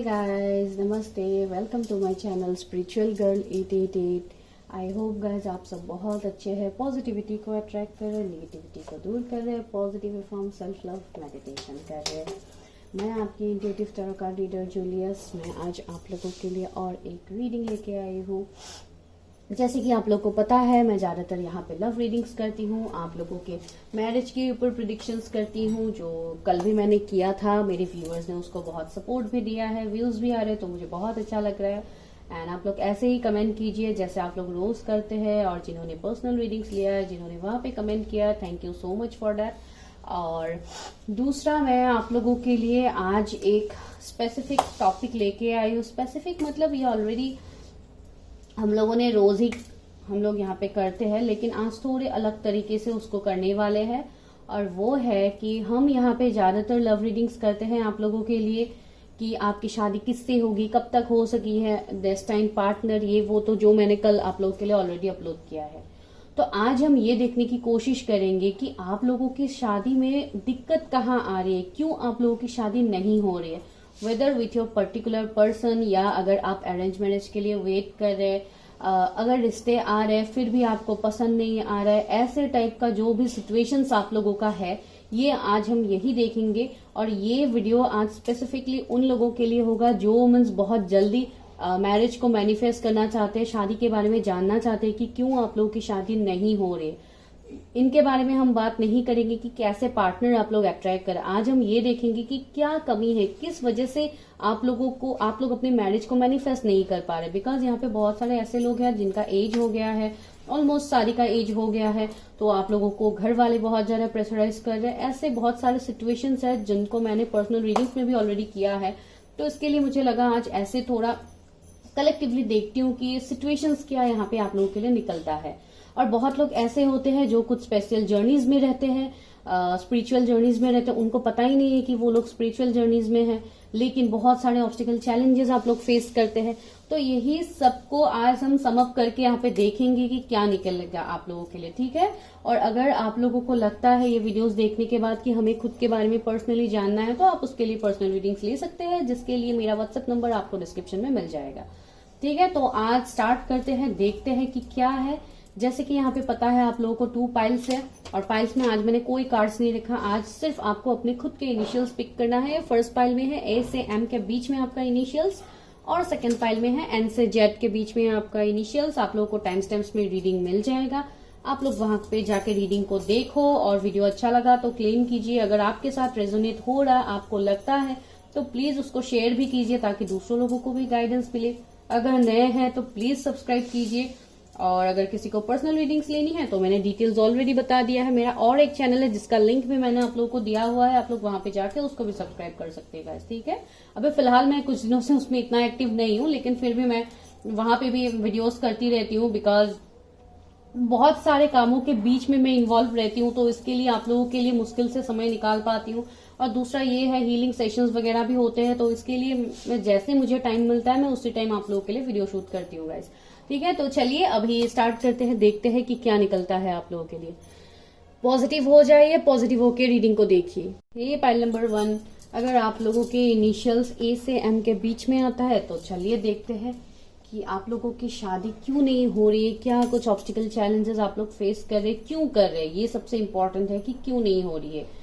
Guys, नमस्ते। Welcome to my channel spiritual girl 888। I hope guys आप सब बहुत अच्छे हैं, पॉजिटिविटी को अट्रैक्ट कर रहे हैं, नेगेटिविटी को दूर कर रहे हैं, positive form self love meditation कर रहे हैं। मैं आपकी intuitive tarot card reader Julius. मैं आज आप लोगों के लिए और एक रीडिंग लेके आई हूँ। जैसे कि आप लोग को पता है, मैं ज़्यादातर यहाँ पे लव रीडिंग्स करती हूँ, आप लोगों के मैरिज के ऊपर प्रिडिक्शंस करती हूँ, जो कल भी मैंने किया था। मेरे व्यूअर्स ने उसको बहुत सपोर्ट भी दिया है, व्यूज़ भी आ रहे हैं, तो मुझे बहुत अच्छा लग रहा है। एंड आप लोग ऐसे ही कमेंट कीजिए जैसे आप लोग रोज करते हैं। और जिन्होंने पर्सनल रीडिंग्स लिया है, जिन्होंने वहाँ पे कमेंट किया, thank you so much for that. और दूसरा, मैं आप लोगों के लिए आज एक स्पेसिफिक टॉपिक लेके आई हूँ। स्पेसिफिक मतलब ये ऑलरेडी हम लोगों ने रोज ही हम लोग यहाँ पे करते हैं, लेकिन आज थोड़े अलग तरीके से उसको करने वाले हैं। और वो है कि हम यहाँ पे ज्यादातर लव रीडिंग्स करते हैं आप लोगों के लिए कि आपकी शादी किससे होगी, कब तक हो सकी है, डेस्टाइन पार्टनर, ये वो, तो जो मैंने कल आप लोगों के लिए ऑलरेडी अपलोड किया है। तो आज हम ये देखने की कोशिश करेंगे कि आप लोगों की शादी में दिक्कत कहाँ आ रही है, क्यों आप लोगों की शादी नहीं हो रही है, whether with your particular person, या अगर आप अरेंज मैरिज के लिए वेट कर रहे हैं, अगर रिश्ते आ रहे हैं फिर भी आपको पसंद नहीं आ रहा है, ऐसे टाइप का जो भी सिचुएशंस आप लोगों का है, ये आज हम यही देखेंगे। और ये वीडियो आज स्पेसिफिकली उन लोगों के लिए होगा जो मीन्स बहुत जल्दी मैरिज को मैनिफेस्ट करना चाहते हैं, शादी के बारे में जानना चाहते हैं कि क्यों आप लोगों की शादी नहीं हो रही। इनके बारे में हम बात नहीं करेंगे कि कैसे पार्टनर आप लोग अट्रैक्ट करें। आज हम ये देखेंगे कि क्या कमी है, किस वजह से आप लोग अपने मैरिज को मैनिफेस्ट नहीं कर पा रहे। बिकॉज यहाँ पे बहुत सारे ऐसे लोग हैं जिनका एज हो गया है, ऑलमोस्ट सारी का एज हो गया है, तो आप लोगों को घर वाले बहुत ज्यादा प्रेशराइज कर रहे हैं। ऐसे बहुत सारे सिचुएशंस है जिनको मैंने पर्सनल रीडिंग्स में भी ऑलरेडी किया है। तो इसके लिए मुझे लगा आज ऐसे थोड़ा कलेक्टिवली देखती हूँ कि सिचुएशंस क्या यहाँ पे आप लोगों के लिए निकलता है। और बहुत लोग ऐसे होते हैं जो कुछ स्पेशल जर्नीज में रहते हैं, स्पिरिचुअल जर्नीज में रहते हैं, उनको पता ही नहीं है कि वो लोग स्पिरिचुअल जर्नीज में हैं, लेकिन बहुत सारे ऑब्स्टिकल चैलेंजेस आप लोग फेस करते हैं। तो यही सबको आज हम सम अप करके यहाँ पे देखेंगे कि क्या निकलेगा आप लोगों के लिए, ठीक है। और अगर आप लोगों को लगता है ये वीडियोस देखने के बाद कि हमें खुद के बारे में पर्सनली जानना है, तो आप उसके लिए पर्सनल रीडिंग्स ले सकते हैं, जिसके लिए मेरा व्हाट्सएप नंबर आपको डिस्क्रिप्शन में मिल जाएगा, ठीक है। तो आज स्टार्ट करते हैं, देखते हैं कि क्या है। जैसे कि यहाँ पे पता है आप लोगों को 2 पाइल्स है, और पाइल्स में आज मैंने कोई कार्ड्स नहीं रखा। आज सिर्फ आपको अपने खुद के इनिशियल्स पिक करना है। फर्स्ट पाइल में है ए से एम के बीच में आपका इनिशियल्स, और सेकंड पाइल में है एन से जेड के बीच में आपका इनिशियल्स। आप लोगों को टाइम स्टैम्प्स में रीडिंग मिल जाएगा। आप लोग वहां पे जाके रीडिंग को देखो, और वीडियो अच्छा लगा तो क्लेम कीजिए। अगर आपके साथ रेजोनेट हो रहा है, आपको लगता है, तो प्लीज उसको शेयर भी कीजिए ताकि दूसरों लोगों को भी गाइडेंस मिले। अगर नए हैं तो प्लीज सब्सक्राइब कीजिए। और अगर किसी को पर्सनल रीडिंग्स लेनी है तो मैंने डिटेल्स ऑलरेडी बता दिया है। मेरा और एक चैनल है जिसका लिंक भी मैंने आप लोगों को दिया हुआ है, आप लोग वहां पे जाके उसको भी सब्सक्राइब कर सकते हैं गाइस, ठीक है। अभी फिलहाल मैं कुछ दिनों से उसमें इतना एक्टिव नहीं हूँ, लेकिन फिर भी मैं वहां पे भी वीडियोस करती रहती हूँ, बिकॉज बहुत सारे कामों के बीच में मैं इन्वॉल्व रहती हूँ, तो इसके लिए आप लोगों के लिए मुश्किल से समय निकाल पाती हूँ। और दूसरा ये है, हीलिंग सेशंस वगैरह भी होते हैं, तो इसके लिए मैं जैसे मुझे टाइम मिलता है मैं उसी टाइम आप लोगों के लिए वीडियो शूट करती हूँ गाइस, ठीक है। तो चलिए अभी स्टार्ट करते हैं, देखते हैं कि क्या निकलता है आप लोगों के लिए। पॉजिटिव हो जाइए, पॉजिटिव होके रीडिंग को देखिए। ये पाइल नंबर 1, अगर आप लोगों के इनिशियल्स ए से एम के बीच में आता है तो चलिए देखते हैं कि आप लोगों की शादी क्यों नहीं हो रही है, क्या कुछ ऑब्स्टिकल चैलेंजेस आप लोग फेस कर रहे हैं, क्यों कर रहे हैं, ये सबसे इम्पोर्टेंट है कि क्यों नहीं हो रही है।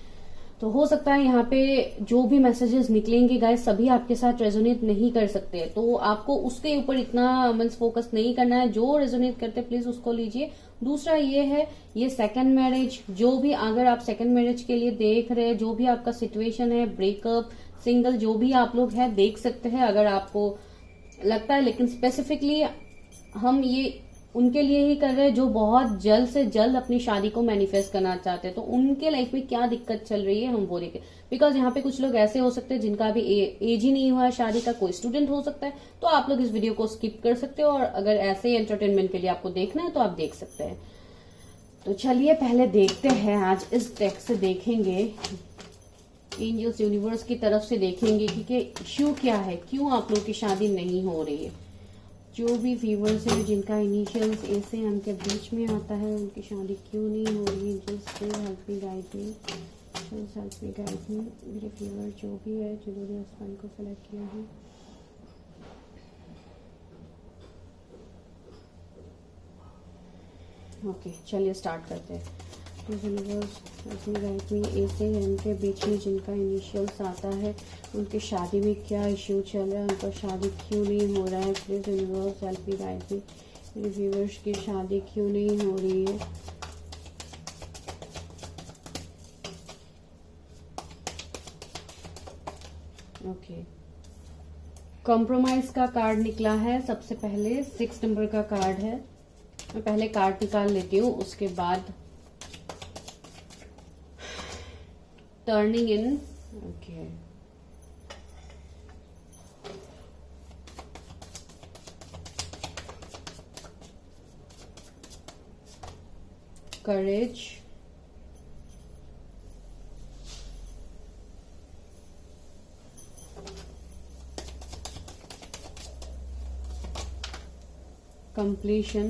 तो हो सकता है यहाँ पे जो भी मैसेजेस निकलेंगे गाइस, सभी आपके साथ रेजोनेट नहीं कर सकते, तो आपको उसके ऊपर इतना मीन्स फोकस नहीं करना है। जो रेजोनेट करते प्लीज उसको लीजिए। दूसरा ये है, ये सेकंड मैरिज, जो भी अगर आप सेकंड मैरिज के लिए देख रहे हैं, जो भी आपका सिचुएशन है, ब्रेकअप, सिंगल, जो भी आप लोग हैं देख सकते हैं अगर आपको लगता है। लेकिन स्पेसिफिकली हम ये उनके लिए ही कर रहे हैं जो बहुत जल्द से जल्द अपनी शादी को मैनिफेस्ट करना चाहते हैं। तो उनके लाइफ में क्या दिक्कत चल रही है हम वो देखें, बिकॉज यहाँ पे कुछ लोग ऐसे हो सकते हैं जिनका अभी एज ही नहीं हुआ है शादी का, कोई स्टूडेंट हो सकता है, तो आप लोग इस वीडियो को स्किप कर सकते हो। और अगर ऐसे ही एंटरटेनमेंट के लिए आपको देखना है तो आप देख सकते हैं। तो चलिए पहले देखते हैं, आज इस टेक्स्ट से देखेंगे, एंजल्स यूनिवर्स की तरफ से देखेंगे कि इश्यू क्या है, क्यों आप लोग की शादी नहीं हो रही है। जो भी व्यूवर्स हैं जिनका इनिशियल्स ए से एम के बीच में आता है, उनकी शादी क्यों नहीं हो रही है, जस्ट हेल्प मी गाइड मी, जस्ट हेल्प मी गाइड मी। मेरे व्यूवर जो भी है जिन्होंने हस्बैंड को सेलेक्ट किया है, ओके चलिए स्टार्ट करते हैं। तो यूनिवर्स अपनी लाइफ में ए से एम के बीच में जिनका इनिशियल्स आता है उनकी शादी में क्या इश्यू चल रहा है, उनका शादी क्यों नहीं हो रहा है। Please universe help me guide मी, मेरे व्यूवर्स की शादी क्यों नहीं हो रही है। ओके कॉम्प्रोमाइज का कार्ड निकला है। सबसे पहले 6 नंबर का कार्ड है। मैं पहले कार्ड निकाल लेती हूँ, उसके बाद टर्निंग इन। ओके करेज, completion,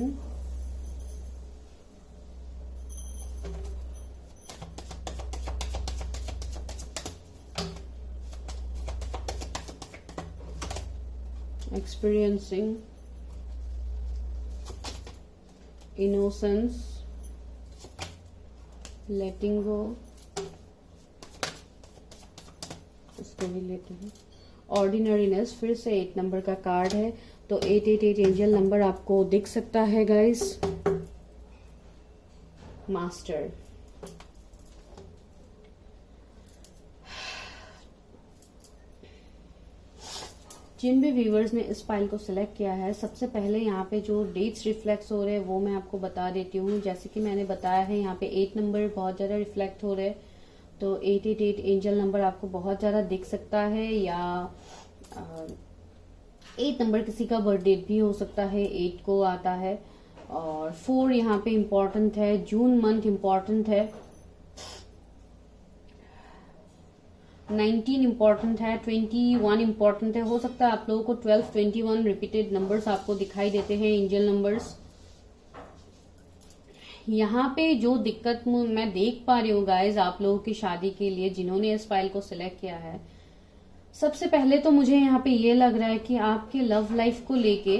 experiencing, innocence, letting go, इसको भी लेते हैं, ऑर्डिनरीनेस। फिर से 8 नंबर का कार्ड है, तो 888 एंजल नंबर आपको दिख सकता है गाइस। मास्टर, जिन भी व्यूवर्स ने इस फाइल को सिलेक्ट किया है, सबसे पहले यहाँ पे जो डेट्स रिफ्लेक्ट हो रहे हैं वो मैं आपको बता देती हूँ। जैसे कि मैंने बताया है, यहाँ पे 8 नंबर बहुत ज्यादा रिफ्लेक्ट हो रहे हैं, तो 888 एंजल नंबर आपको बहुत ज्यादा दिख सकता है। या 8 नंबर किसी का बर्थ डेट भी हो सकता है, 8 को आता है। और 4 यहाँ पे इम्पोर्टेंट है, जून मंथ इम्पोर्टेंट है, 19 इम्पोर्टेंट है, 21 इम्पोर्टेंट है। हो सकता है आप लोगों को 12, 21 रिपीटेड नंबर्स आपको दिखाई देते हैं, एंजल नंबर्स। यहाँ पे जो दिक्कत मैं देख पा रही हूँ गाइज आप लोगों की शादी के लिए जिन्होंने इस फाइल को सिलेक्ट किया है, सबसे पहले तो मुझे यहाँ पे ये लग रहा है कि आपके लव लाइफ को लेके,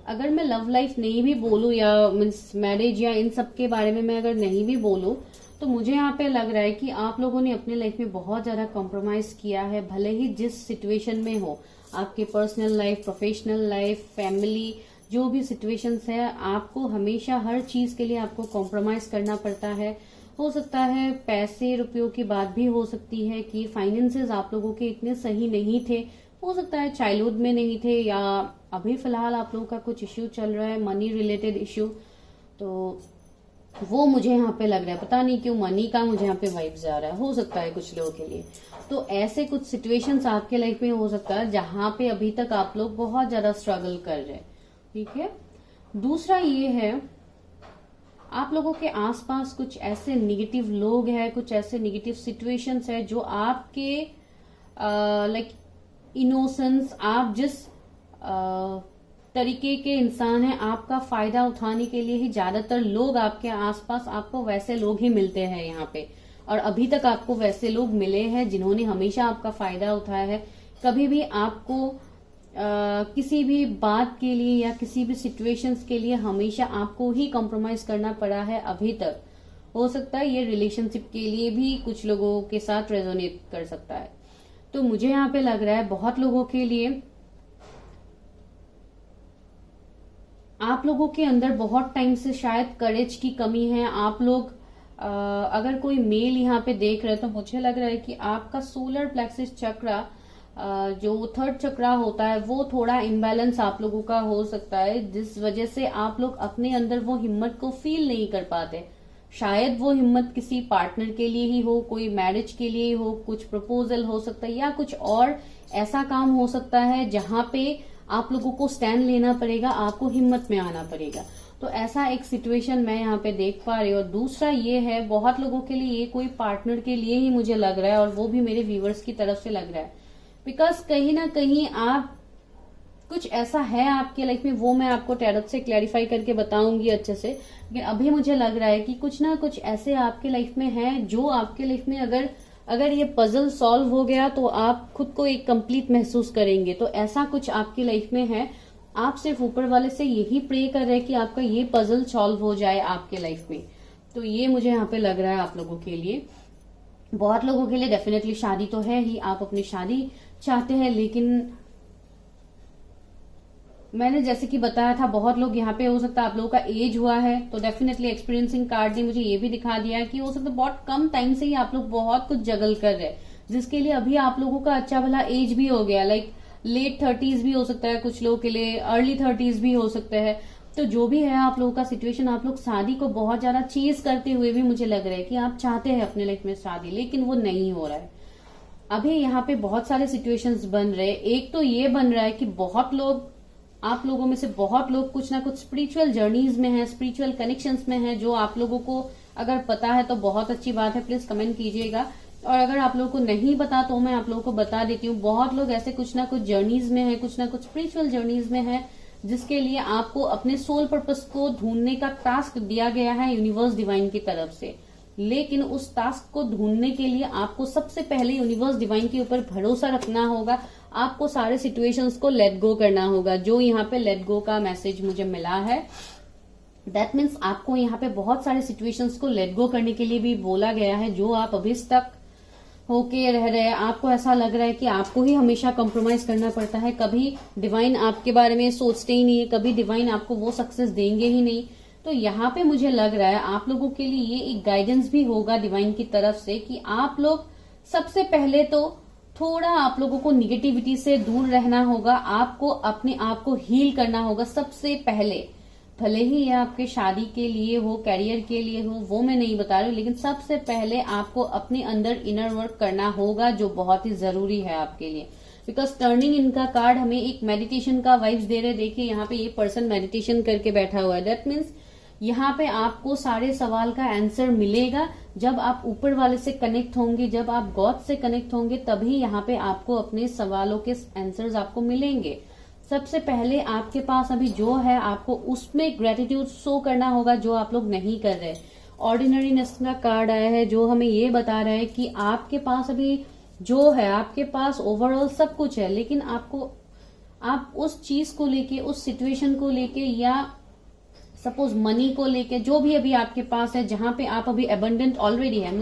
अगर मैं लव लाइफ नहीं भी बोलूं या मीन्स मैरिज या इन सब के बारे में मैं अगर नहीं भी बोलूं, तो मुझे यहाँ पे लग रहा है कि आप लोगों ने अपने लाइफ में बहुत ज्यादा कॉम्प्रोमाइज किया है। भले ही जिस सिचुएशन में हो, आपके personal life, professional life, family, जो भी सिचुएशंस है, आपको हमेशा हर चीज के लिए आपको कॉम्प्रोमाइज करना पड़ता है। हो सकता है पैसे रुपयों की बात भी हो सकती है कि फाइनेंसेस आप लोगों के इतने सही नहीं थे, हो सकता है चाइल्डहुड में नहीं थे, या अभी फिलहाल आप लोगों का कुछ इश्यू चल रहा है, मनी रिलेटेड इश्यू, तो वो मुझे यहाँ पे लग रहा है। पता नहीं क्यों मनी का मुझे यहाँ पे वाइब्स आ रहा है, हो सकता है कुछ लोगों के लिए। तो ऐसे कुछ सिचुएशंस आपके लाइफ में हो सकता है जहां पे अभी तक आप लोग बहुत ज्यादा स्ट्रगल कर रहे हैं, ठीक है। दूसरा ये है, आप लोगों के आसपास कुछ ऐसे निगेटिव लोग हैं, कुछ ऐसे निगेटिव सिचुएशंस है जो आपके लाइक इनोसेंस, आप जिस तरीके के इंसान हैं, आपका फायदा उठाने के लिए ही ज्यादातर लोग आपके आसपास, आपको वैसे लोग ही मिलते हैं यहाँ पे। और अभी तक आपको वैसे लोग मिले हैं जिन्होंने हमेशा आपका फायदा उठाया है। कभी भी आपको किसी भी बात के लिए या किसी भी सिचुएशंस के लिए हमेशा आपको ही कॉम्प्रोमाइज करना पड़ा है अभी तक। हो सकता है ये रिलेशनशिप के लिए भी कुछ लोगों के साथ रेजोनेट कर सकता है। तो मुझे यहाँ पे लग रहा है बहुत लोगों के लिए आप लोगों के अंदर बहुत टाइम से शायद करेज की कमी है। आप लोग अगर कोई मेल यहाँ पे देख रहे हैं तो मुझे लग रहा है कि आपका सोलर प्लेक्सिस चक्रा, जो थर्ड चक्रा होता है, वो थोड़ा इम्बैलेंस आप लोगों का हो सकता है, जिस वजह से आप लोग अपने अंदर वो हिम्मत को फील नहीं कर पाते। शायद वो हिम्मत किसी पार्टनर के लिए ही हो, कोई मैरिज के लिए ही हो, कुछ प्रपोजल हो सकता है, या कुछ और ऐसा काम हो सकता है जहां पे आप लोगों को स्टैंड लेना पड़ेगा, आपको हिम्मत में आना पड़ेगा। तो ऐसा एक सिचुएशन मैं यहाँ पे देख पा रही हूँ। और दूसरा ये है, बहुत लोगों के लिए ये कोई पार्टनर के लिए ही मुझे लग रहा है, और वो भी मेरे व्यूवर्स की तरफ से लग रहा है। बिकॉज कहीं ना कहीं आप कुछ ऐसा है आपके लाइफ में, वो मैं आपको टैरोट से क्लैरिफाई करके बताऊंगी अच्छे से। लेकिन अभी मुझे लग रहा है कि कुछ ना कुछ ऐसे आपके लाइफ में है जो आपके लाइफ में अगर ये पजल सॉल्व हो गया तो आप खुद को एक कंप्लीट महसूस करेंगे। तो ऐसा कुछ आपकी लाइफ में है। आप सिर्फ ऊपर वाले से यही प्रे कर रहे हैं कि आपका ये पजल सॉल्व हो जाए आपके लाइफ में। तो ये मुझे यहाँ पे लग रहा है आप लोगों के लिए। बहुत लोगों के लिए डेफिनेटली शादी तो है ही, आप अपनी शादी चाहते हैं, लेकिन मैंने जैसे कि बताया था बहुत लोग यहाँ पे, हो सकता है आप लोगों का एज हुआ है, तो डेफिनेटली एक्सपीरियंसिंग कार्ड ने मुझे ये भी दिखा दिया है कि हो सकता है बहुत कम टाइम से ही आप लोग बहुत कुछ जगल कर रहे हैं, जिसके लिए अभी आप लोगों का अच्छा भला एज भी हो गया, लाइक लेट 30s भी हो सकता है कुछ लोगों के लिए, अर्ली 30s भी हो सकते हैं। तो जो भी है आप लोगों का सिचुएशन, आप लोग शादी को बहुत ज्यादा चीज करते हुए भी मुझे लग रहा है कि आप चाहते हैं अपने लाइफ में शादी, लेकिन वो नहीं हो रहा है। अभी यहाँ पे बहुत सारे सिचुएशंस बन रहे हैं। एक तो ये बन रहा है कि बहुत लोग, आप लोगों में से बहुत लोग कुछ ना कुछ स्पिरिचुअल जर्नीज में है, स्पिरिचुअल कनेक्शंस में है, जो आप लोगों को अगर पता है तो बहुत अच्छी बात है, प्लीज कमेंट कीजिएगा। और अगर आप लोगों को नहीं पता तो मैं आप लोगों को बता देती हूँ, बहुत लोग ऐसे कुछ ना कुछ जर्नीज में है, कुछ ना कुछ स्पिरिचुअल जर्नीज में है, जिसके लिए आपको अपने सोल पर्पस को ढूंढने का टास्क दिया गया है यूनिवर्स डिवाइन की तरफ से। लेकिन उस टास्क को ढूंढने के लिए आपको सबसे पहले यूनिवर्स डिवाइन के ऊपर भरोसा रखना होगा, आपको सारे सिचुएशंस को लेट गो करना होगा। जो यहाँ पे लेट गो का मैसेज मुझे मिला है, दैट मीन्स आपको यहाँ पे बहुत सारे सिचुएशंस को लेट गो करने के लिए भी बोला गया है, जो आप अभी तक होके रह रहे हैं। आपको ऐसा लग रहा है कि आपको ही हमेशा कॉम्प्रोमाइज करना पड़ता है, कभी डिवाइन आपके बारे में सोचते ही नहीं है, कभी डिवाइन आपको वो सक्सेस देंगे ही नहीं। तो यहाँ पे मुझे लग रहा है आप लोगों के लिए ये एक गाइडेंस भी होगा डिवाइन की तरफ से कि आप लोग सबसे पहले तो थोड़ा आप लोगों को निगेटिविटी से दूर रहना होगा, आपको अपने आप को हील करना होगा सबसे पहले। भले ही ये आपके शादी के लिए हो, कैरियर के लिए हो, वो मैं नहीं बता रही हूँ, लेकिन सबसे पहले आपको अपने अंदर इनर वर्क करना होगा, जो बहुत ही जरूरी है आपके लिए। बिकॉज टर्निंग इनका कार्ड हमें एक मेडिटेशन का वाइब्स दे रहे। देखिए यहाँ पे ये पर्सन मेडिटेशन करके बैठा हुआ है, दैट मीन्स यहाँ पे आपको सारे सवाल का आंसर मिलेगा जब आप ऊपर वाले से कनेक्ट होंगे, जब आप गॉड से कनेक्ट होंगे, तभी यहाँ पे आपको अपने सवालों के आंसर्स आपको मिलेंगे। सबसे पहले आपके पास अभी जो है आपको उसमें ग्रेटिट्यूड शो करना होगा, जो आप लोग नहीं कर रहे। ऑर्डिनरीनेस का कार्ड आया है, जो हमें ये बता रहा है कि आपके पास अभी जो है, आपके पास ओवरऑल सब कुछ है, लेकिन आप उस चीज को लेके, उस सिचुएशन को लेके, या सपोज मनी को लेके, जो भी अभी आपके पास है, जहां पे आप अभी एबंडेंट ऑलरेडी है,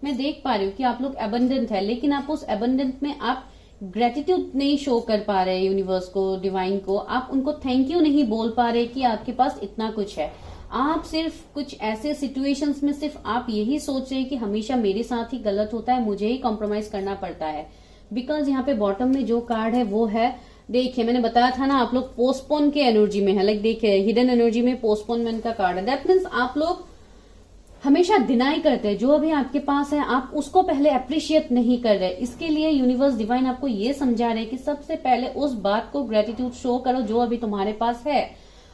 मैं देख पा रही हूँ कि आप लोग एबंडेंट है, लेकिन आप उस एबंडेंट में आप ग्रेटिट्यूड नहीं शो कर पा रहे यूनिवर्स को, डिवाइन को, आप उनको थैंक यू नहीं बोल पा रहे कि आपके पास इतना कुछ है। आप सिर्फ कुछ ऐसे सिचुएशंस में सिर्फ आप यही सोच रहे हैं कि हमेशा मेरे साथ ही गलत होता है, मुझे ही कॉम्प्रोमाइज करना पड़ता है। बिकॉज यहाँ पे बॉटम में जो कार्ड है वो है, देखिए मैंने बताया था ना, आप लोग पोस्टपोन के एनर्जी में है, लाइक देखिए हिडन एनर्जी में पोस्टपोनमेंट का कार्ड है। दैट मीन्स आप लोग हमेशा डिनाई करते हैं, जो अभी आपके पास है आप उसको पहले अप्रिशिएट नहीं कर रहे। इसके लिए यूनिवर्स डिवाइन आपको ये समझा रहे कि सबसे पहले उस बात को ग्रेटिट्यूड शो करो जो अभी तुम्हारे पास है।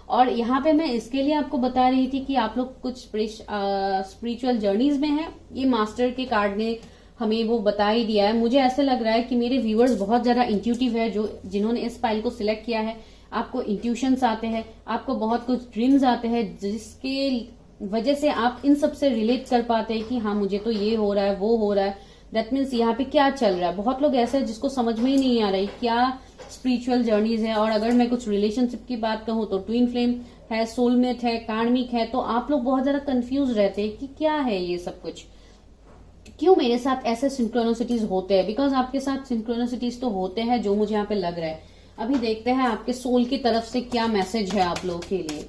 और यहाँ पे मैं इसके लिए आपको बता रही थी कि आप लोग कुछ स्पिरिचुअल जर्नीज में हैं। ये मास्टर के कार्ड ने हमें वो बता ही दिया है। मुझे ऐसे लग रहा है कि मेरे व्यूअर्स बहुत ज्यादा इंट्यूटिव है, जिन्होंने इस फाइल को सिलेक्ट किया है। आपको इंट्यूशंस आते हैं, आपको बहुत कुछ ड्रीम्स आते हैं, जिसके वजह से आप इन सब से रिलेट कर पाते हैं कि हाँ मुझे तो ये हो रहा है, वो हो रहा है। दैट मीन्स यहाँ पे क्या चल रहा है। बहुत लोग ऐसे हैं जिसको समझ में ही नहीं आ रही क्या स्पिरिचुअल जर्नीज है। और अगर मैं कुछ रिलेशनशिप की बात कहूँ तो ट्विन फ्लेम है, सोलमेट है, कार्मिक है, तो आप लोग बहुत ज्यादा कंफ्यूज रहते हैं कि क्या है ये सब कुछ, क्यों मेरे साथ ऐसे सिंक्रोनिसिटीज होते हैं। बिकॉज आपके साथ सिंक्रोनिसिटीज तो होते हैं, जो मुझे यहाँ पे लग रहा है। अभी देखते हैं आपके सोल की तरफ से क्या मैसेज है आप लोगों के लिए।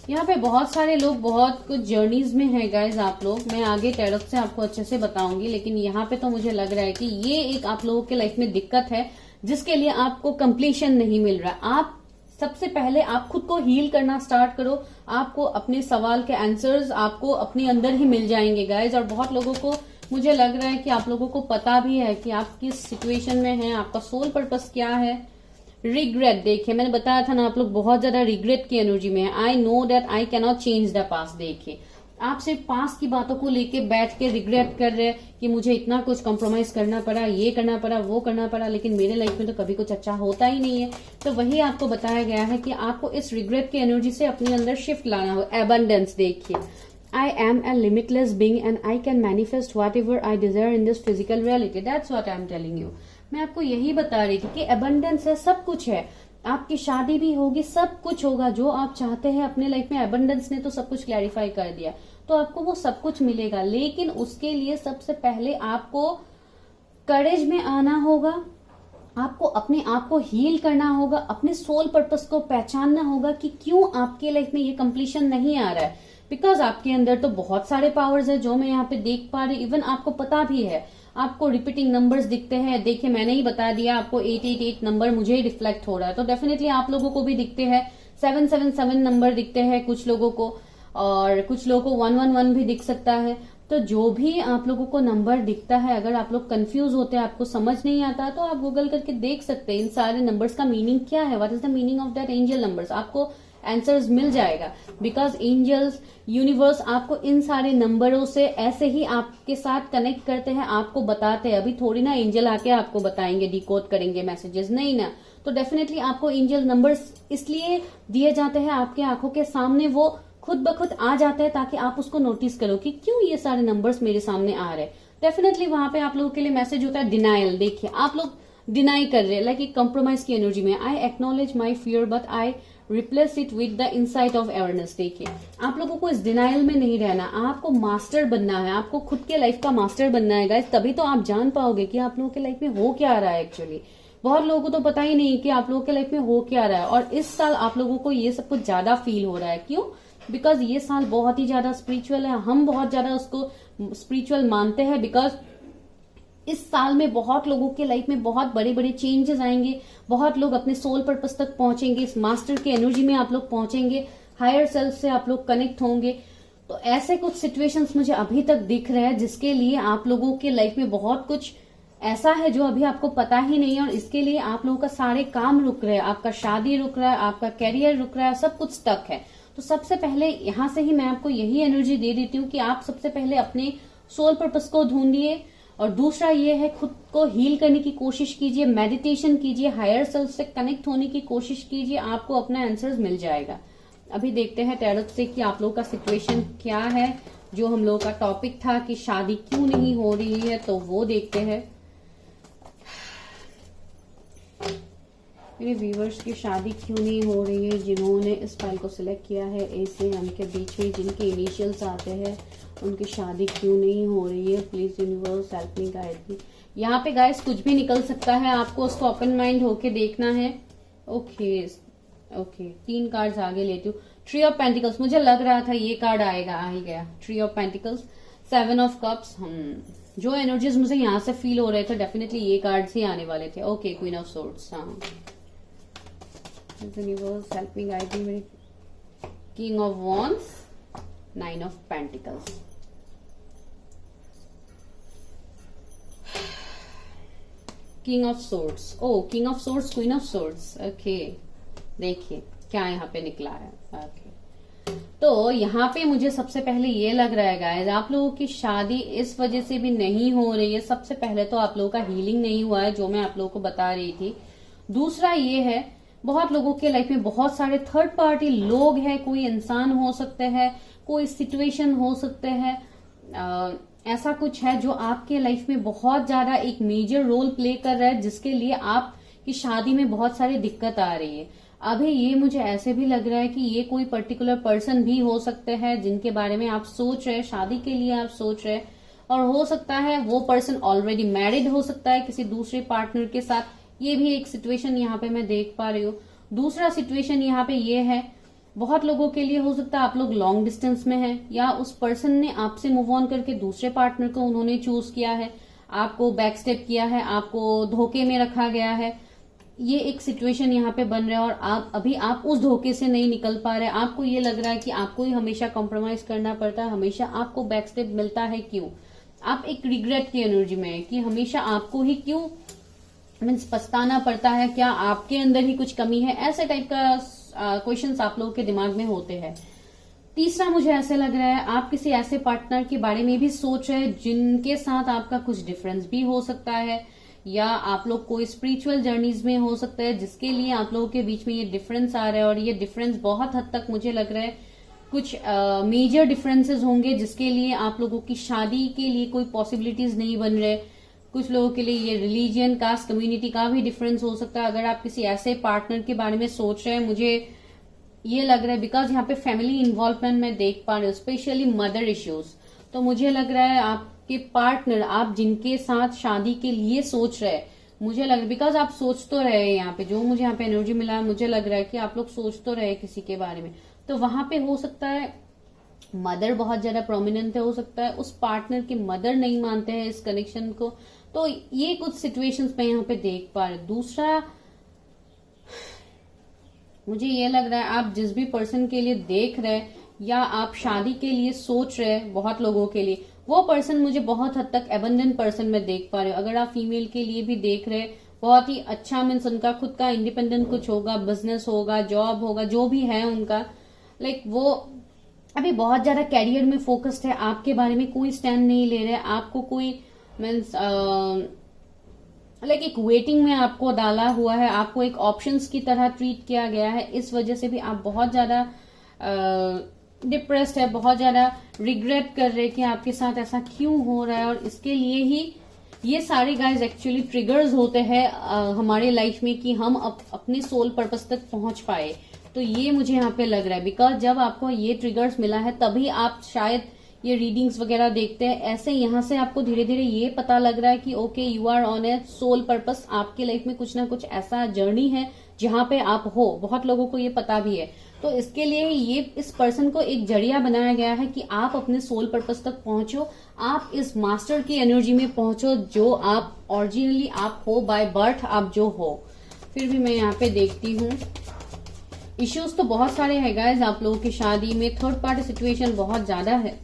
यहाँ पे बहुत सारे लोग बहुत कुछ जर्नीज में है गाइज आप लोग। मैं आगे टैरोट से आपको अच्छे से बताऊंगी, लेकिन यहाँ पे तो मुझे लग रहा है कि ये एक आप लोगों के लाइफ में दिक्कत है, जिसके लिए आपको कंप्लीशन नहीं मिल रहा। आप सबसे पहले आप खुद को हील करना स्टार्ट करो, आपको अपने सवाल के आंसर्स आपको अपने अंदर ही मिल जाएंगे गाइज। और बहुत लोगों को मुझे लग रहा है कि आप लोगों को पता भी है कि आप किस सिचुएशन में हैं, आपका सोल पर्पस क्या है। रिग्रेट, देखिए मैंने बताया था ना, आप लोग बहुत ज्यादा रिग्रेट की एनर्जी में है। I know that I can not change the past. देखिए आप सिर्फ पास्ट की बातों को लेके बैठ के रिग्रेट कर रहे हैं कि मुझे इतना कुछ कॉम्प्रोमाइज करना पड़ा, ये करना पड़ा, वो करना पड़ा, लेकिन मेरे लाइफ में तो कभी कुछ अच्छा होता ही नहीं है। तो वही आपको बताया गया है कि आपको इस रिग्रेट की एनर्जी से अपने अंदर शिफ्ट लाना हो। एबंडेंस, देखिए I am a limitless being and I can manifest whatever I desire in this physical reality. That's what I am telling you. मैं आपको यही बता रही थी कि abundance है, सब कुछ है, आपकी शादी भी होगी, सब कुछ होगा जो आप चाहते हैं अपने लाइफ में। एबंडेंस ने तो सब कुछ क्लैरिफाई कर दिया, तो आपको वो सब कुछ मिलेगा। लेकिन उसके लिए सबसे पहले आपको करेज में आना होगा, आपको अपने आप को हील करना होगा, अपने सोल पर्पस को पहचानना होगा कि क्यों आपके लाइफ में ये कंप्लीशन नहीं आ रहा है। बिकॉज आपके अंदर तो बहुत सारे पावर्स है जो मैं यहाँ पे देख पा रही हूँ। इवन आपको पता भी है, आपको रिपीटिंग नंबर्स दिखते हैं। देखिए मैंने ही बता दिया आपको 888 नंबर मुझे ही रिफ्लेक्ट हो रहा है, तो डेफिनेटली आप लोगों को भी दिखते हैं। 777 नंबर दिखते हैं कुछ लोगों को, और कुछ लोगों को 111 भी दिख सकता है। तो जो भी आप लोगों को नंबर दिखता है, अगर आप लोग कंफ्यूज होते हैं, आपको समझ नहीं आता, तो आप गूगल करके देख सकते हैं इन सारे नंबर्स का मीनिंग क्या है, what is the meaning of that angel numbers. आपको आंसर्स मिल जाएगा। बिकॉज एंजल्स, यूनिवर्स आपको इन सारे नंबरों से ऐसे ही आपके साथ कनेक्ट करते हैं, आपको बताते हैं। अभी थोड़ी ना एंजल आके आपको बताएंगे, डिकोड करेंगे मैसेजेस, नहीं ना। तो डेफिनेटली आपको एंजल नंबर्स इसलिए दिए जाते हैं आपके आंखों के सामने, वो खुद ब खुद आ जाता है ताकि आप उसको नोटिस करो कि क्यों ये सारे नंबर्स मेरे सामने आ रहे हैं। डेफिनेटली वहां पे आप लोगों के लिए मैसेज होता है डिनायल। देखिए आप लोग डिनाई कर रहे हैं, लाइक एक कॉम्प्रोमाइज की एनर्जी में। I acknowledge my fear but I replace it with the insight of awareness. देखिए आप लोगों को इस डिनाइल में नहीं रहना, आपको मास्टर बनना है, आपको खुद के लाइफ का मास्टर बनना है गाइस। तभी तो आप जान पाओगे कि आप लोगों के लाइफ में हो क्या रहा है एक्चुअली। बहुत लोगों को तो पता ही नहीं कि आप लोगों के लाइफ में हो क्या रहा है, और इस साल आप लोगों को ये सब कुछ ज्यादा फील हो रहा है। क्यों? बिकॉज ये साल बहुत ही ज्यादा स्पिरिचुअल है, हम बहुत ज्यादा उसको स्पिरिचुअल मानते हैं। बिकॉज इस साल में बहुत लोगों के लाइफ में बहुत बड़े बड़े चेंजेस आएंगे, बहुत लोग अपने सोल पर्पस तक पहुंचेंगे, इस मास्टर की एनर्जी में आप लोग पहुंचेंगे, हायर सेल्फ से आप लोग कनेक्ट होंगे। तो ऐसे कुछ सिचुएशंस मुझे अभी तक दिख रहे हैं जिसके लिए आप लोगों के लाइफ में बहुत कुछ ऐसा है जो अभी आपको पता ही नहीं है, और इसके लिए आप लोगों का सारे काम रुक रहे हैं, आपका शादी रुक रहा है, आपका कैरियर रुक रहा है, सब कुछ स्टक है। तो सबसे पहले यहां से ही मैं आपको यही एनर्जी दे देती हूँ कि आप सबसे पहले अपने सोल पर्पस को ढूंढिए, और दूसरा ये है खुद को हील करने की कोशिश कीजिए, मेडिटेशन कीजिए, हायर सेल्फ से कनेक्ट होने की कोशिश कीजिए, आपको अपना आंसर्स मिल जाएगा। अभी देखते हैं टैरोट से कि आप लोगों का सिचुएशन क्या है। जो हम लोगों का टॉपिक था कि शादी क्यों नहीं हो रही है, तो वो देखते हैं। मेरे व्यूवर्स की शादी क्यों नहीं हो रही है, जिन्होंने इस फाइल को सिलेक्ट किया है ए से एम के बीच में, जिनके इनिशियल्स आते हैं, उनकी शादी क्यों नहीं हो रही है। Please universe help me, guide मी। यहाँ पे गाइस कुछ भी निकल सकता है, आपको उसको ओपन माइंड होके देखना है। ओके ओके, 3 कार्ड्स आगे लेती हूँ। ट्री ऑफ पेंटिकल्स, मुझे लग रहा था ये कार्ड आएगा, आ ही गया। Tree of pentacles, 7 of cups. जो एनर्जीज मुझे यहाँ से फील हो रहे थे डेफिनेटली ये कार्ड्स ही आने वाले थे। Okay, queen of swords. हाँ, universe help me, guide me. मेरी king of wands, 9 of pentacles. King of swords, oh king of swords, queen of swords. Okay, देखिए क्या यहाँ पे निकला है। ओके, तो यहाँ पे मुझे सबसे पहले ये लग रहा है गाइस, आप लोगों की शादी इस वजह से भी नहीं हो रही है। सबसे पहले तो आप लोगों का हीलिंग नहीं हुआ है, जो मैं आप लोगों को बता रही थी। दूसरा ये है, बहुत लोगों के लाइफ में बहुत सारे थर्ड पार्टी लोग हैं, कोई इंसान हो सकते हैं, कोई सिचुएशन हो सकते हैं, ऐसा कुछ है जो आपके लाइफ में बहुत ज्यादा एक मेजर रोल प्ले कर रहा है, जिसके लिए आपकी शादी में बहुत सारी दिक्कत आ रही है। अभी ये मुझे ऐसे भी लग रहा है कि ये कोई पर्टिकुलर पर्सन भी हो सकते हैं जिनके बारे में आप सोच रहे हैं, शादी के लिए आप सोच रहे हैं, और हो सकता है वो पर्सन ऑलरेडी मैरिड हो सकता है किसी दूसरे पार्टनर के साथ। ये भी एक सिचुएशन यहाँ पे मैं देख पा रही हूँ। दूसरा सिचुएशन यहाँ पे ये है, बहुत लोगों के लिए हो सकता है आप लोग लॉन्ग डिस्टेंस में हैं, या उस पर्सन ने आपसे मूव ऑन करके दूसरे पार्टनर को उन्होंने चूज किया है, आपको बैक स्टेप किया है, आपको धोखे में रखा गया है। ये एक सिचुएशन यहाँ पे बन रहा है, और आप उस धोखे से नहीं निकल पा रहे। आपको ये लग रहा है कि आपको ही हमेशा कॉम्प्रोमाइज करना पड़ता है, हमेशा आपको बैक स्टेप मिलता है। क्यों? आप एक रिग्रेट की एनर्जी में है कि हमेशा आपको ही क्यों मीन्स पछताना पड़ता है, क्या आपके अंदर ही कुछ कमी है, ऐसे टाइप का क्वेश्चंस आप लोगों के दिमाग में होते हैं। तीसरा मुझे ऐसे लग रहा है, आप किसी ऐसे पार्टनर के बारे में भी सोच रहे हैं जिनके साथ आपका कुछ डिफरेंस भी हो सकता है, या आप लोग कोई स्पिरिचुअल जर्नीज में हो सकता है जिसके लिए आप लोगों के बीच में ये डिफरेंस आ रहा है। और ये डिफरेंस बहुत हद तक मुझे लग रहा है कुछ मेजर डिफरेंसेस होंगे जिसके लिए आप लोगों की शादी के लिए कोई पॉसिबिलिटीज नहीं बन रहे। कुछ लोगों के लिए ये रिलीजियन, कास्ट, कम्युनिटी का भी डिफरेंस हो सकता है। अगर आप किसी ऐसे पार्टनर के बारे में सोच रहे हैं, मुझे ये लग रहा है बिकॉज यहाँ पे फैमिली इन्वॉल्वमेंट में देख पा रही हूँ, स्पेशली मदर इश्यूज, तो मुझे लग रहा है आपके पार्टनर, आप जिनके साथ शादी के लिए सोच रहे हैं, मुझे लग रहा है बिकॉज आप सोच तो रहे हैं, यहाँ पे जो मुझे यहाँ पे एनर्जी मिला है, मुझे लग रहा है कि आप लोग सोच तो रहे किसी के बारे में, तो वहां पे हो सकता है मदर बहुत ज्यादा प्रोमिनेंट है, हो सकता है उस पार्टनर के मदर नहीं मानते हैं इस कनेक्शन को, तो ये कुछ सिचुएशंस पे यहाँ पे देख पा रहे। दूसरा मुझे ये लग रहा है आप जिस भी पर्सन के लिए देख रहे हैं या आप शादी के लिए सोच रहे हैं, बहुत लोगों के लिए वो पर्सन मुझे बहुत हद तक एबंडेंट पर्सन में देख पा रहे हो। अगर आप फीमेल के लिए भी देख रहे हैं, बहुत ही अच्छा मीन्स उनका खुद का इंडिपेंडेंट कुछ होगा, बिजनेस होगा, जॉब होगा, जो भी है उनका, लाइक वो अभी बहुत ज्यादा कैरियर में फोकस्ड है, आपके बारे में कोई स्टैंड नहीं ले रहे, आपको कोई मीन्स लाइक एक वेटिंग में आपको डाला हुआ है, आपको एक ऑप्शंस की तरह ट्रीट किया गया है। इस वजह से भी आप बहुत ज्यादा डिप्रेस्ड है, बहुत ज्यादा रिग्रेट कर रहे हैं कि आपके साथ ऐसा क्यों हो रहा है, और इसके लिए ही ये सारे गाइज एक्चुअली ट्रिगर्स होते हैं हमारे लाइफ में कि हम अपने सोल पर्पस तक पहुंच पाए। तो ये मुझे यहाँ पे लग रहा है बिकॉज जब आपको ये ट्रिगर्स मिला है तभी आप शायद ये रीडिंग्स वगैरह देखते हैं। ऐसे यहाँ से आपको धीरे धीरे ये पता लग रहा है कि okay you are on a soul purpose, आपके लाइफ में कुछ ना कुछ ऐसा जर्नी है जहां पे आप हो। बहुत लोगों को ये पता भी है, तो इसके लिए ये इस पर्सन को एक जरिया बनाया गया है कि आप अपने सोल पर्पस तक पहुंचो, आप इस मास्टर की एनर्जी में पहुंचो जो आप ओरिजिनली आप हो, बाय बर्थ आप जो हो। फिर भी मैं यहाँ पे देखती हूँ इश्यूज तो बहुत सारे हैं गाइज आप लोगों की शादी में, थर्ड पार्टी सिचुएशन बहुत ज्यादा है,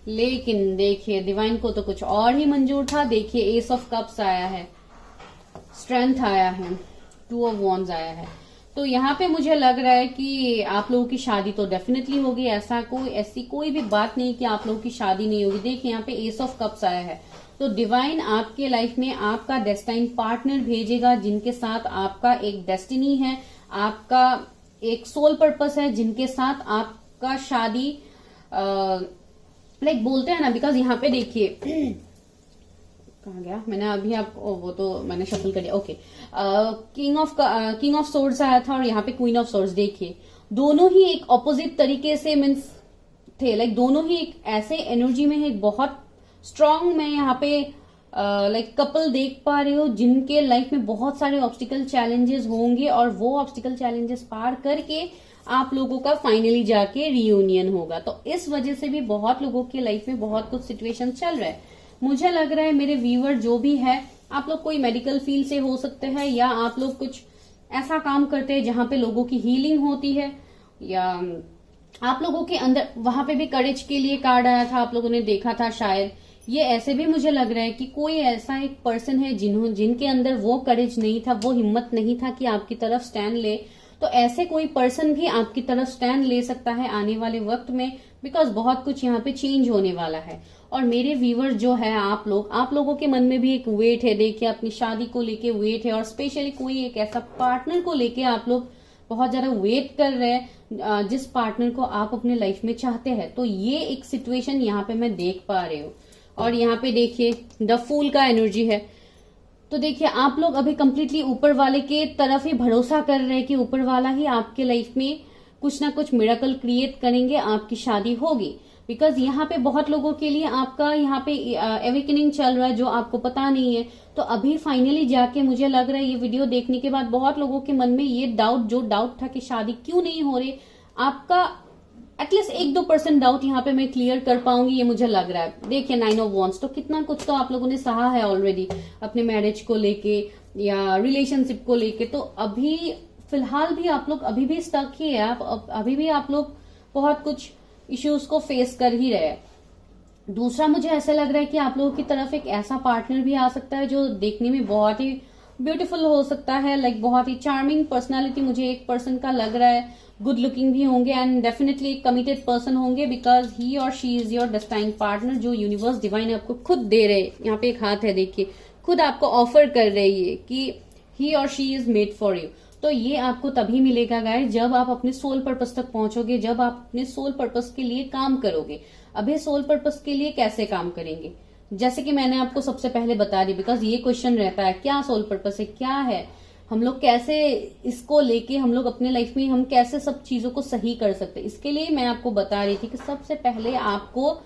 लेकिन देखिए डिवाइन को तो कुछ और ही मंजूर था। देखिए एस ऑफ कप्स आया है, स्ट्रेंथ आया है, टू ऑफ वॉन्ड्स आया है, तो यहाँ पे मुझे लग रहा है कि आप लोगों की शादी तो डेफिनेटली होगी। ऐसी कोई भी बात नहीं कि आप लोगों की शादी नहीं होगी। देखिए यहाँ पे एस ऑफ कप्स आया है, तो डिवाइन आपके लाइफ में आपका डेस्टाइन पार्टनर भेजेगा जिनके साथ आपका एक डेस्टिनी है, आपका एक सोल पर्पस है, जिनके साथ आपका शादी लाइक बोलते हैं ना, बिकॉज यहाँ पे देखिए कहाँ गया मैंने अभी आपको, वो तो मैंने शफल कर दिया। ओके, किंग ऑफ सोर्ड्स आया था और यहाँ पे क्वीन ऑफ सोर्ड्स। देखिए दोनों ही एक ऑपोजिट तरीके से मीन्स थे, लाइक दोनों ही एक ऐसे एनर्जी में है, बहुत स्ट्रांग मैं यहाँ पे लाइक कपल देख पा रही हूँ जिनके लाइफ में बहुत सारे ऑब्स्टिकल चैलेंजेस होंगे और वो ऑब्स्टिकल चैलेंजेस पार करके आप लोगों का फाइनली जाके रियूनियन होगा। तो इस वजह से भी बहुत लोगों के लाइफ में बहुत कुछ सिचुएशन चल रहा है। मुझे लग रहा है मेरे व्यूअर जो भी है, आप लोग कोई मेडिकल फील्ड से हो सकते हैं, या आप लोग कुछ ऐसा काम करते हैं जहां पे लोगों की हीलिंग होती है, या आप लोगों के अंदर वहां पे भी करेज के लिए कार्ड आया था, आप लोगों ने देखा था शायद। ये ऐसे भी मुझे लग रहा है कि कोई ऐसा एक पर्सन है जिनके अंदर वो करेज नहीं था, वो हिम्मत नहीं था कि आपकी तरफ स्टैंड ले, तो ऐसे कोई पर्सन भी आपकी तरफ स्टैंड ले सकता है आने वाले वक्त में, बिकॉज बहुत कुछ यहाँ पे चेंज होने वाला है। और मेरे व्यूवर जो है आप लोगों के मन में भी एक वेट है, देखिए अपनी शादी को लेके वेट है, और स्पेशली कोई एक ऐसा पार्टनर को लेके आप लोग बहुत ज्यादा वेट कर रहे हैं जिस पार्टनर को आप अपने लाइफ में चाहते हैं। तो ये एक सिचुएशन यहाँ पे मैं देख पा रही हूँ। और यहाँ पे देखिए द फूल का एनर्जी है, तो देखिए आप लोग अभी कंप्लीटली ऊपर वाले के तरफ ही भरोसा कर रहे हैं कि ऊपर वाला ही आपके लाइफ में कुछ ना कुछ मिरेकल क्रिएट करेंगे, आपकी शादी होगी। बिकॉज यहाँ पे बहुत लोगों के लिए आपका यहाँ पे एवेकनिंग चल रहा है जो आपको पता नहीं है। तो अभी फाइनली जाके मुझे लग रहा है ये वीडियो देखने के बाद बहुत लोगों के मन में ये डाउट था कि शादी क्यों नहीं हो रही, आपका एटलीस्ट 1-2% डाउट यहाँ पे मैं क्लियर कर पाऊंगी, ये मुझे लग रहा है। देखिए 9 ऑफ वॉन्ड्स, तो कितना कुछ तो आप लोगों ने सहा है ऑलरेडी अपने मैरिज को लेके या रिलेशनशिप को लेके। तो अभी फिलहाल भी आप लोग अभी भी स्टक ही है, अभी भी आप लोग बहुत कुछ इश्यूज को फेस कर ही रहे हैं। दूसरा मुझे ऐसा लग रहा है कि आप लोगों की तरफ एक ऐसा पार्टनर भी आ सकता है जो देखने में बहुत ही ब्यूटीफुल हो सकता है, लाइक बहुत ही चार्मिंग पर्सनालिटी मुझे एक पर्सन का लग रहा है, गुड लुकिंग भी होंगे एंड डेफिनेटली एक कमिटेड पर्सन होंगे, बिकॉज ही और she is your destined partner जो यूनिवर्स डिवाइन आपको खुद दे रहे। यहाँ पे एक हाथ है, देखिए खुद आपको ऑफर कर रही है कि ही और she is made for you. तो ये आपको तभी मिलेगा गाइस जब आप अपने सोल पर्पस तक पहुंचोगे, जब आप अपने सोल पर्पस के लिए काम करोगे। अभी सोल पर्पस के लिए कैसे काम करेंगे, जैसे कि मैंने आपको सबसे पहले बता दी, बिकॉज ये क्वेश्चन रहता है क्या सोल पर्पस है, क्या है, हम लोग कैसे इसको लेके हम लोग अपने लाइफ में हम कैसे सब चीजों को सही कर सकते हैं। इसके लिए मैं आपको बता रही थी कि सबसे पहले आपको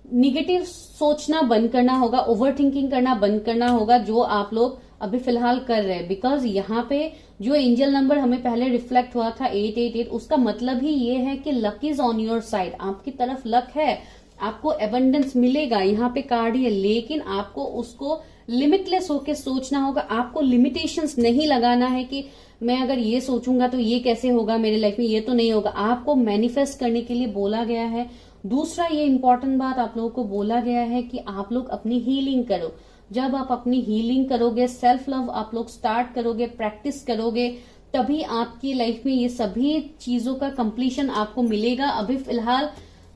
निगेटिव सोचना बंद करना होगा, ओवर थिंकिंग करना बंद करना होगा, जो आप लोग अभी फिलहाल कर रहे हैं। बिकॉज यहाँ पे जो एंजल नंबर हमें पहले रिफ्लेक्ट हुआ था 888, उसका मतलब ही ये है कि luck is on your side, आपकी तरफ लक है, आपको एबंडेंस मिलेगा, यहाँ पे कार्ड है। लेकिन आपको उसको लिमिटलेस होके सोचना होगा, आपको लिमिटेशंस नहीं लगाना है कि मैं अगर ये सोचूंगा तो ये कैसे होगा मेरे लाइफ में, ये तो नहीं होगा। आपको मैनिफेस्ट करने के लिए बोला गया है। दूसरा ये इंपॉर्टेंट बात आप लोगों को बोला गया है कि आप लोग अपनी हीलिंग करो। जब आप अपनी हीलिंग करोगे, सेल्फ लव आप लोग स्टार्ट करोगे, प्रैक्टिस करोगे, तभी आपकी लाइफ में ये सभी चीजों का कंप्लीशन आपको मिलेगा। अभी फिलहाल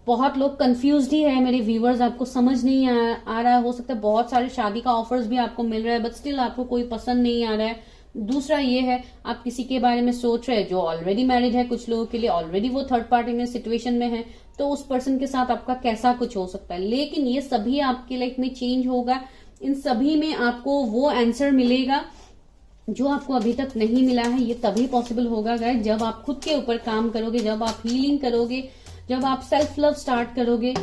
बहुत लोग कंफ्यूज्ड ही है मेरे व्यूवर्स, आपको समझ नहीं आ रहा, हो सकता है बहुत सारे शादी का ऑफर्स भी आपको मिल रहा है, बट स्टिल आपको कोई पसंद नहीं आ रहा है। दूसरा ये है, आप किसी के बारे में सोच रहे हैं जो ऑलरेडी मैरिड है, कुछ लोगों के लिए ऑलरेडी वो थर्ड पार्टी में सिचुएशन में है, तो उस पर्सन के साथ आपका कैसा कुछ हो सकता है। लेकिन ये सभी आपकी लाइफ में चेंज होगा, इन सभी में आपको वो आंसर मिलेगा जो आपको अभी तक नहीं मिला है। ये तभी पॉसिबल होगा गाइस जब आप खुद के ऊपर काम करोगे, जब आप हीलिंग करोगे, जब आप सेल्फ लव स्टार्ट करोगे,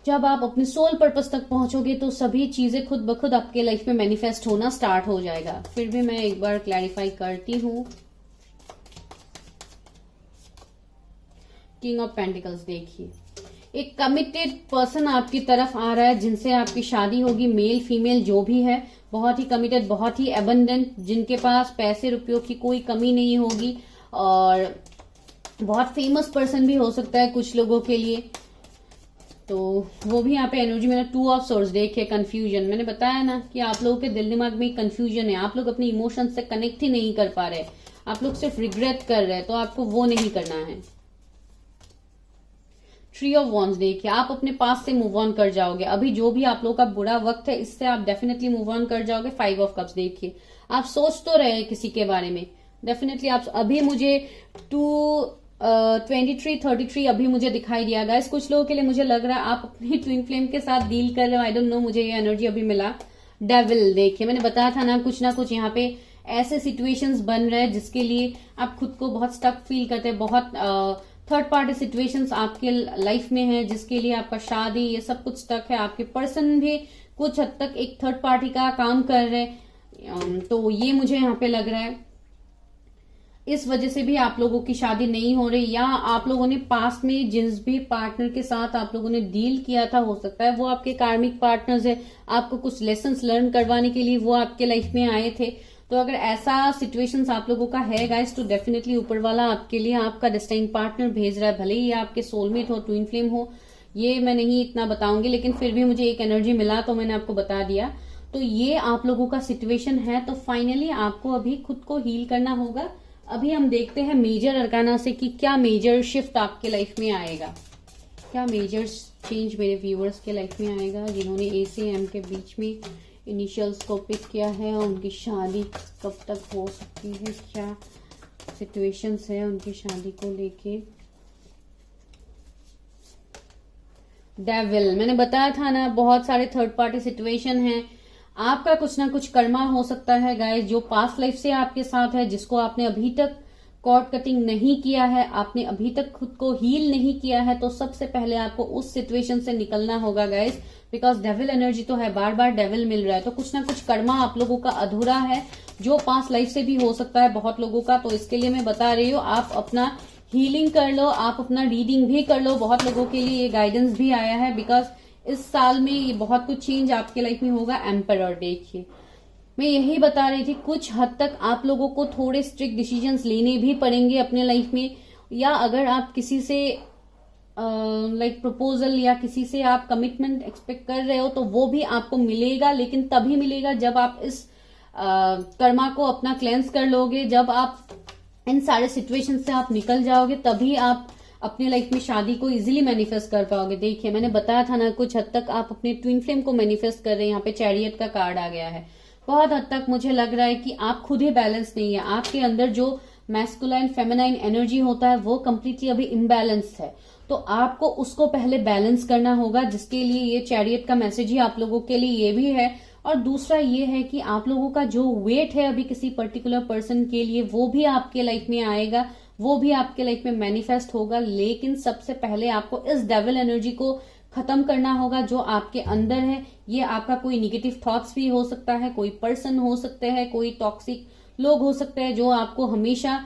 जब आप अपने सोल पर्पस तक पहुंचोगे, तो सभी चीजें खुद ब खुद आपके लाइफ में मैनिफेस्ट होना स्टार्ट हो जाएगा। फिर भी मैं एक बार क्लैरिफाई करती हूँ। किंग ऑफ पेंटिकल्स, देखिए एक कमिटेड पर्सन आपकी तरफ आ रहा है जिनसे आपकी शादी होगी, मेल फीमेल जो भी है, बहुत ही कमिटेड, बहुत ही एबंडेंट, जिनके पास पैसे रुपयों की कोई कमी नहीं होगी, और बहुत फेमस पर्सन भी हो सकता है कुछ लोगों के लिए। तो वो भी यहाँ पे एनर्जी मैंने 2 ऑफ सोर्स देखिए, कंफ्यूजन। मैंने बताया ना कि आप लोगों के दिल दिमाग में कंफ्यूजन है, आप लोग अपने इमोशन से कनेक्ट ही नहीं कर पा रहे, आप लोग सिर्फ रिग्रेट कर रहे हैं, तो आपको वो नहीं करना है। 3 ऑफ वॉन्ड्स देखिए, आप अपने पास से मूव ऑन कर जाओगे। अभी जो भी आप लोगों का बुरा वक्त है, इससे आप डेफिनेटली मूव ऑन कर जाओगे। 5 ऑफ कप्स देखिए, आप सोच तो रहे किसी के बारे में, डेफिनेटली आप अभी मुझे 2333 अभी मुझे दिखाई दिया गाइस। कुछ लोगों के लिए मुझे लग रहा है आप अपनी ट्विन फ्लेम के साथ डील कर रहे हो, आई डोंट नो, मुझे ये एनर्जी अभी मिला। डेविल देखिए, मैंने बताया था ना कुछ यहाँ पे ऐसे सिचुएशंस बन रहे हैं जिसके लिए आप खुद को बहुत स्टक फील करते हैं, बहुत थर्ड पार्टी सिचुएशंस आपके लाइफ में है जिसके लिए आपका शादी ये सब कुछ स्टक है। आपके पर्सन भी कुछ हद तक एक थर्ड पार्टी का काम कर रहे हैं, तो ये मुझे यहाँ पे लग रहा है इस वजह से भी आप लोगों की शादी नहीं हो रही, या आप लोगों ने पास में जिस भी पार्टनर के साथ आप लोगों ने डील किया था, हो सकता है वो आपके कार्मिक पार्टनर्स है, आपको कुछ लेसन्स लर्न करवाने के लिए वो आपके लाइफ में आए थे। तो अगर ऐसा सिचुएशंस आप लोगों का है गाइस, तो डेफिनेटली ऊपर वाला आपके लिए आपका डेस्टिनी पार्टनर भेज रहा है, भले ही आपके सोलमेट हो, ट्विन फ्लेम हो, ये मैं नहीं इतना बताऊंगी, लेकिन फिर भी मुझे एक एनर्जी मिला तो मैंने आपको बता दिया। तो ये आप लोगों का सिचुएशन है, तो फाइनली आपको अभी खुद को हील करना होगा। अभी हम देखते हैं मेजर अरकाना से कि क्या मेजर शिफ्ट आपके लाइफ में आएगा, क्या मेजर चेंज मेरे व्यूअर्स के लाइफ में आएगा जिन्होंने ए से एम के बीच में इनिशियल्स को पिक किया है, और उनकी शादी कब तक हो सकती है, क्या सिचुएशंस है उनकी शादी को लेके। डेविल, मैंने बताया था ना बहुत सारे थर्ड पार्टी सिचुएशन हैं, आपका कुछ ना कुछ कर्मा हो सकता है गाइस जो पास्ट लाइफ से आपके साथ है, जिसको आपने अभी तक कॉर्ड कटिंग नहीं किया है, आपने अभी तक खुद को हील नहीं किया है, तो सबसे पहले आपको उस सिचुएशन से निकलना होगा गाइस, बिकॉज डेविल एनर्जी तो है, बार बार डेविल मिल रहा है, तो कुछ ना कुछ कर्मा आप लोगों का अधूरा है जो पास्ट लाइफ से भी हो सकता है बहुत लोगों का। तो इसके लिए मैं बता रही हूँ आप अपना हीलिंग कर लो, आप अपना रीडिंग भी कर लो। बहुत लोगों के लिए ये गाइडेंस भी आया है, बिकॉज इस साल में ये बहुत कुछ चेंज आपके लाइफ में होगा। एम्परर देखिए, मैं यही बता रही थी कुछ हद तक आप लोगों को थोड़े स्ट्रिक्ट डिसीजंस लेने भी पड़ेंगे अपने लाइफ में, या अगर आप किसी से लाइक प्रपोजल या किसी से आप कमिटमेंट एक्सपेक्ट कर रहे हो तो वो भी आपको मिलेगा, लेकिन तभी मिलेगा जब आप इस कर्मा को अपना क्लेंस कर लोगे, जब आप इन सारे सिचुएशन से आप निकल जाओगे, तभी आप अपने लाइफ में शादी को इजीली मैनिफेस्ट कर पाओगे। देखिए मैंने बताया था ना कुछ हद तक आप अपने ट्विन फ्लेम को मैनिफेस्ट कर रहे हैं। यहाँ पे चैरियट का कार्ड आ गया है। बहुत हद तक मुझे लग रहा है कि आप खुद ही बैलेंस नहीं है, आपके अंदर जो मैस्कुलाइन फेमिनाइन एनर्जी होता है वो कंप्लीटली अभी इम्बैलेंस है। तो आपको उसको पहले बैलेंस करना होगा, जिसके लिए ये चैरियट का मैसेज ही आप लोगों के लिए ये भी है। और दूसरा ये है कि आप लोगों का जो वेट है अभी किसी पर्टिकुलर पर्सन के लिए, वो भी आपके लाइफ में आएगा, वो भी आपके लाइफ में मैनिफेस्ट होगा। लेकिन सबसे पहले आपको इस डेविल एनर्जी को खत्म करना होगा जो आपके अंदर है। ये आपका कोई निगेटिव थॉट्स भी हो सकता है, कोई पर्सन हो सकते हैं, कोई टॉक्सिक लोग हो सकते हैं जो आपको हमेशा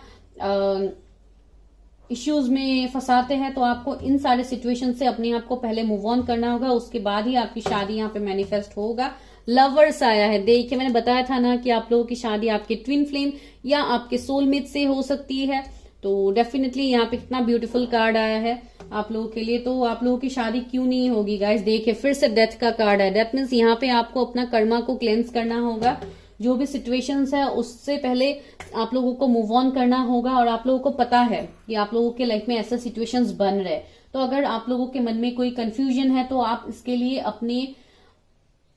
इश्यूज में फंसाते हैं। तो आपको इन सारे सिचुएशन से अपने आप को पहले मूव ऑन करना होगा, उसके बाद ही आपकी शादी यहाँ पे मैनिफेस्ट होगा। लवर्स आया है, देखिए मैंने बताया था ना कि आप लोगों की शादी आपके ट्विन फ्लेम या आपके सोलमेट से हो सकती है। तो डेफिनेटली यहाँ पे कितना ब्यूटीफुल कार्ड आया है आप लोगों के लिए। तो आप लोगों की शादी क्यों नहीं होगी गाइस? देखिए फिर से डेथ का कार्ड है। डेथ मीन्स यहाँ पे आपको अपना कर्मा को क्लेंस करना होगा, जो भी सिचुएशंस है उससे पहले आप लोगों को मूव ऑन करना होगा। और आप लोगों को पता है कि आप लोगों के लाइफ में ऐसे सिचुएशंस बन रहे, तो अगर आप लोगों के मन में कोई कंफ्यूजन है तो आप इसके लिए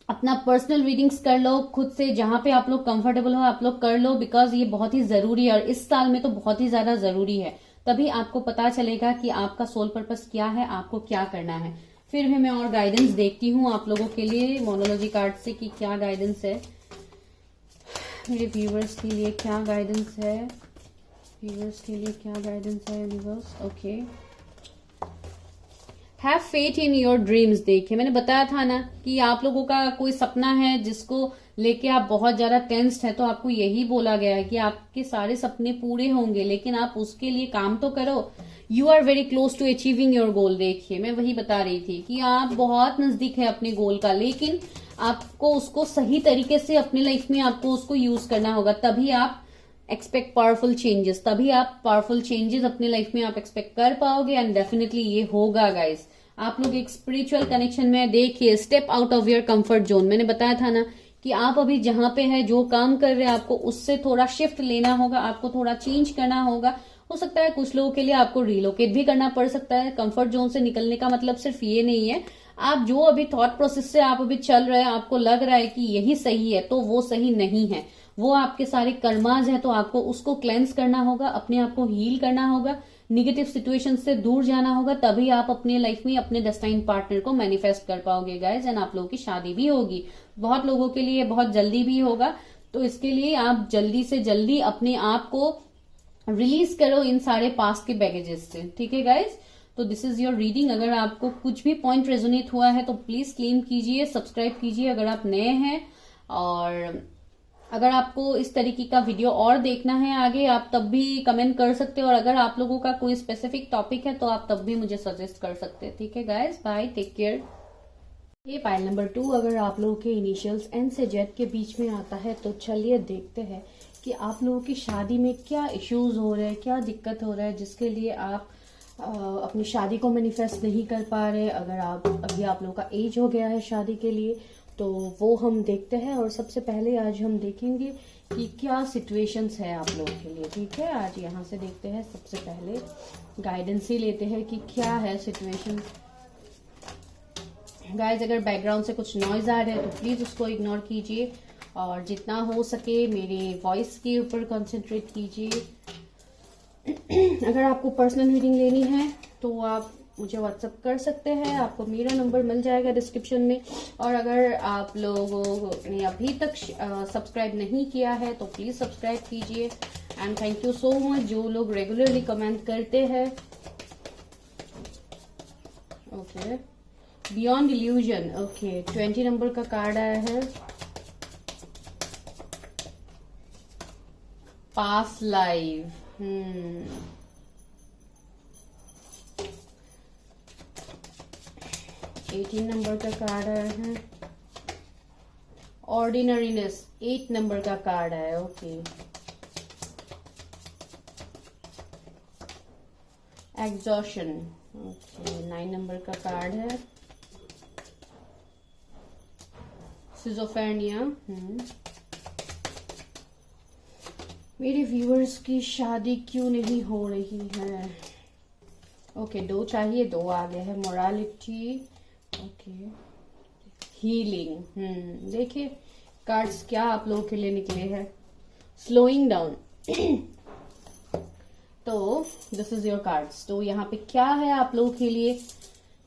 अपना पर्सनल रीडिंग्स कर लो खुद से, जहां पे आप लोग कंफर्टेबल हो आप लोग कर लो, बिकॉज ये बहुत ही जरूरी है और इस साल में तो बहुत ही ज्यादा जरूरी है। तभी आपको पता चलेगा कि आपका सोल पर्पस क्या है, आपको क्या करना है। फिर भी मैं और गाइडेंस देखती हूँ आप लोगों के लिए मोनोलॉजी कार्ड से कि क्या गाइडेंस है मेरे व्यूवर्स के लिए, क्या गाइडेंस है व्यूवर्स के लिए, क्या गाइडेंस है universe. Okay, have faith in your dreams. देखिए मैंने बताया था ना कि आप लोगों का कोई सपना है जिसको लेके आप बहुत ज्यादा टेंस्ड है, तो आपको यही बोला गया है कि आपके सारे सपने पूरे होंगे, लेकिन आप उसके लिए काम तो करो। You are very close to achieving your goal. देखिए मैं वही बता रही थी कि आप बहुत नजदीक है अपने गोल का, लेकिन आपको उसको सही तरीके से अपने लाइफ में आपको उसको यूज करना होगा, तभी आप एक्सपेक्ट पावरफुल चेंजेस, तभी आप पावरफुल चेंजेस अपने लाइफ में आप एक्सपेक्ट कर पाओगे। एंड डेफिनेटली ये होगा गाइस। आप लोग एक स्पिरिचुअल कनेक्शन में, देखिए step out of your comfort zone. मैंने बताया था ना कि आप अभी जहां पे है, जो काम कर रहे हैं, आपको उससे थोड़ा शिफ्ट लेना होगा, आपको थोड़ा चेंज करना होगा। हो सकता है कुछ लोगों के लिए आपको रिलोकेट भी करना पड़ सकता है। कंफर्ट जोन से निकलने का मतलब सिर्फ ये नहीं है, आप जो अभी थॉट प्रोसेस से आप अभी चल रहे हैं, आपको लग रहा है कि यही सही है, तो वो सही नहीं है। वो आपके सारे कर्माज है, तो आपको उसको क्लेंस करना होगा, अपने आप को हील करना होगा, निगेटिव सिचुएशन से दूर जाना होगा, तभी आप अपने लाइफ में अपने डेस्टाइन पार्टनर को मैनिफेस्ट कर पाओगे गाइज। एंड आप लोगों की शादी भी होगी, बहुत लोगों के लिए बहुत जल्दी भी होगा। तो इसके लिए आप जल्दी से जल्दी अपने आप को रिलीज करो इन सारे पास्ट के बैगेजेस से, ठीक है गाइज। तो दिस इज योर रीडिंग। अगर आपको कुछ भी पॉइंट रेजोनेट हुआ है तो प्लीज क्लेम कीजिए, सब्सक्राइब कीजिए अगर आप नए हैं। और अगर आपको इस तरीके का वीडियो और देखना है आगे, आप तब भी कमेंट कर सकते हो। और अगर आप लोगों का कोई स्पेसिफिक टॉपिक है तो आप तब भी मुझे सजेस्ट कर सकते हैं, ठीक है गाइज। Bye, take care. ये पाइल नंबर 2 अगर आप लोगों के इनिशियल्स एन से जेड के बीच में आता है, तो चलिए देखते हैं कि आप लोगों की शादी में क्या इश्यूज हो रहे हैं, क्या दिक्कत हो रहा है, जिसके लिए आप अपनी शादी को मैनिफेस्ट नहीं कर पा रहे। अगर अभी आप लोगों का एज हो गया है शादी के लिए, तो वो हम देखते हैं। और सबसे पहले आज हम देखेंगे कि क्या सिचुएशंस है आप लोगों के लिए, ठीक है। आज यहाँ से देखते हैं, सबसे पहले गाइडेंस ही लेते हैं कि क्या है सिचुएशन। गाइज अगर बैकग्राउंड से कुछ नॉइज आ रहा है तो प्लीज उसको इग्नोर कीजिए, और जितना हो सके मेरे वॉइस के ऊपर कंसंट्रेट कीजिए। अगर आपको पर्सनल रीडिंग लेनी है तो आप मुझे व्हाट्सअप कर सकते हैं, आपको मेरा नंबर मिल जाएगा डिस्क्रिप्शन में। और अगर आप लोगों ने अभी तक सब्सक्राइब नहीं किया है तो प्लीज सब्सक्राइब कीजिए। And thank you so much जो लोग रेगुलरली कमेंट करते हैं। Okay, beyond illusion. Okay, 20 number का कार्ड आया है। पास्ट लाइफ, 18 नंबर का कार्ड आया है। ऑर्डिनरीनेस, 8 नंबर का कार्ड आया। Okay, exhaustion. ओके, 9 नंबर का कार्ड है। सिजोफ्रेनिया। मेरे व्यूअर्स की शादी क्यों नहीं हो रही है? ओके, 2 चाहिए, 2 आ गए हैं। Morality, okay, healing. देखिए कार्ड्स क्या आप लोगों के लिए निकले हैं। स्लोइंग डाउन, तो दिस इज योर कार्ड्स। तो यहाँ पे क्या है आप लोगों के लिए,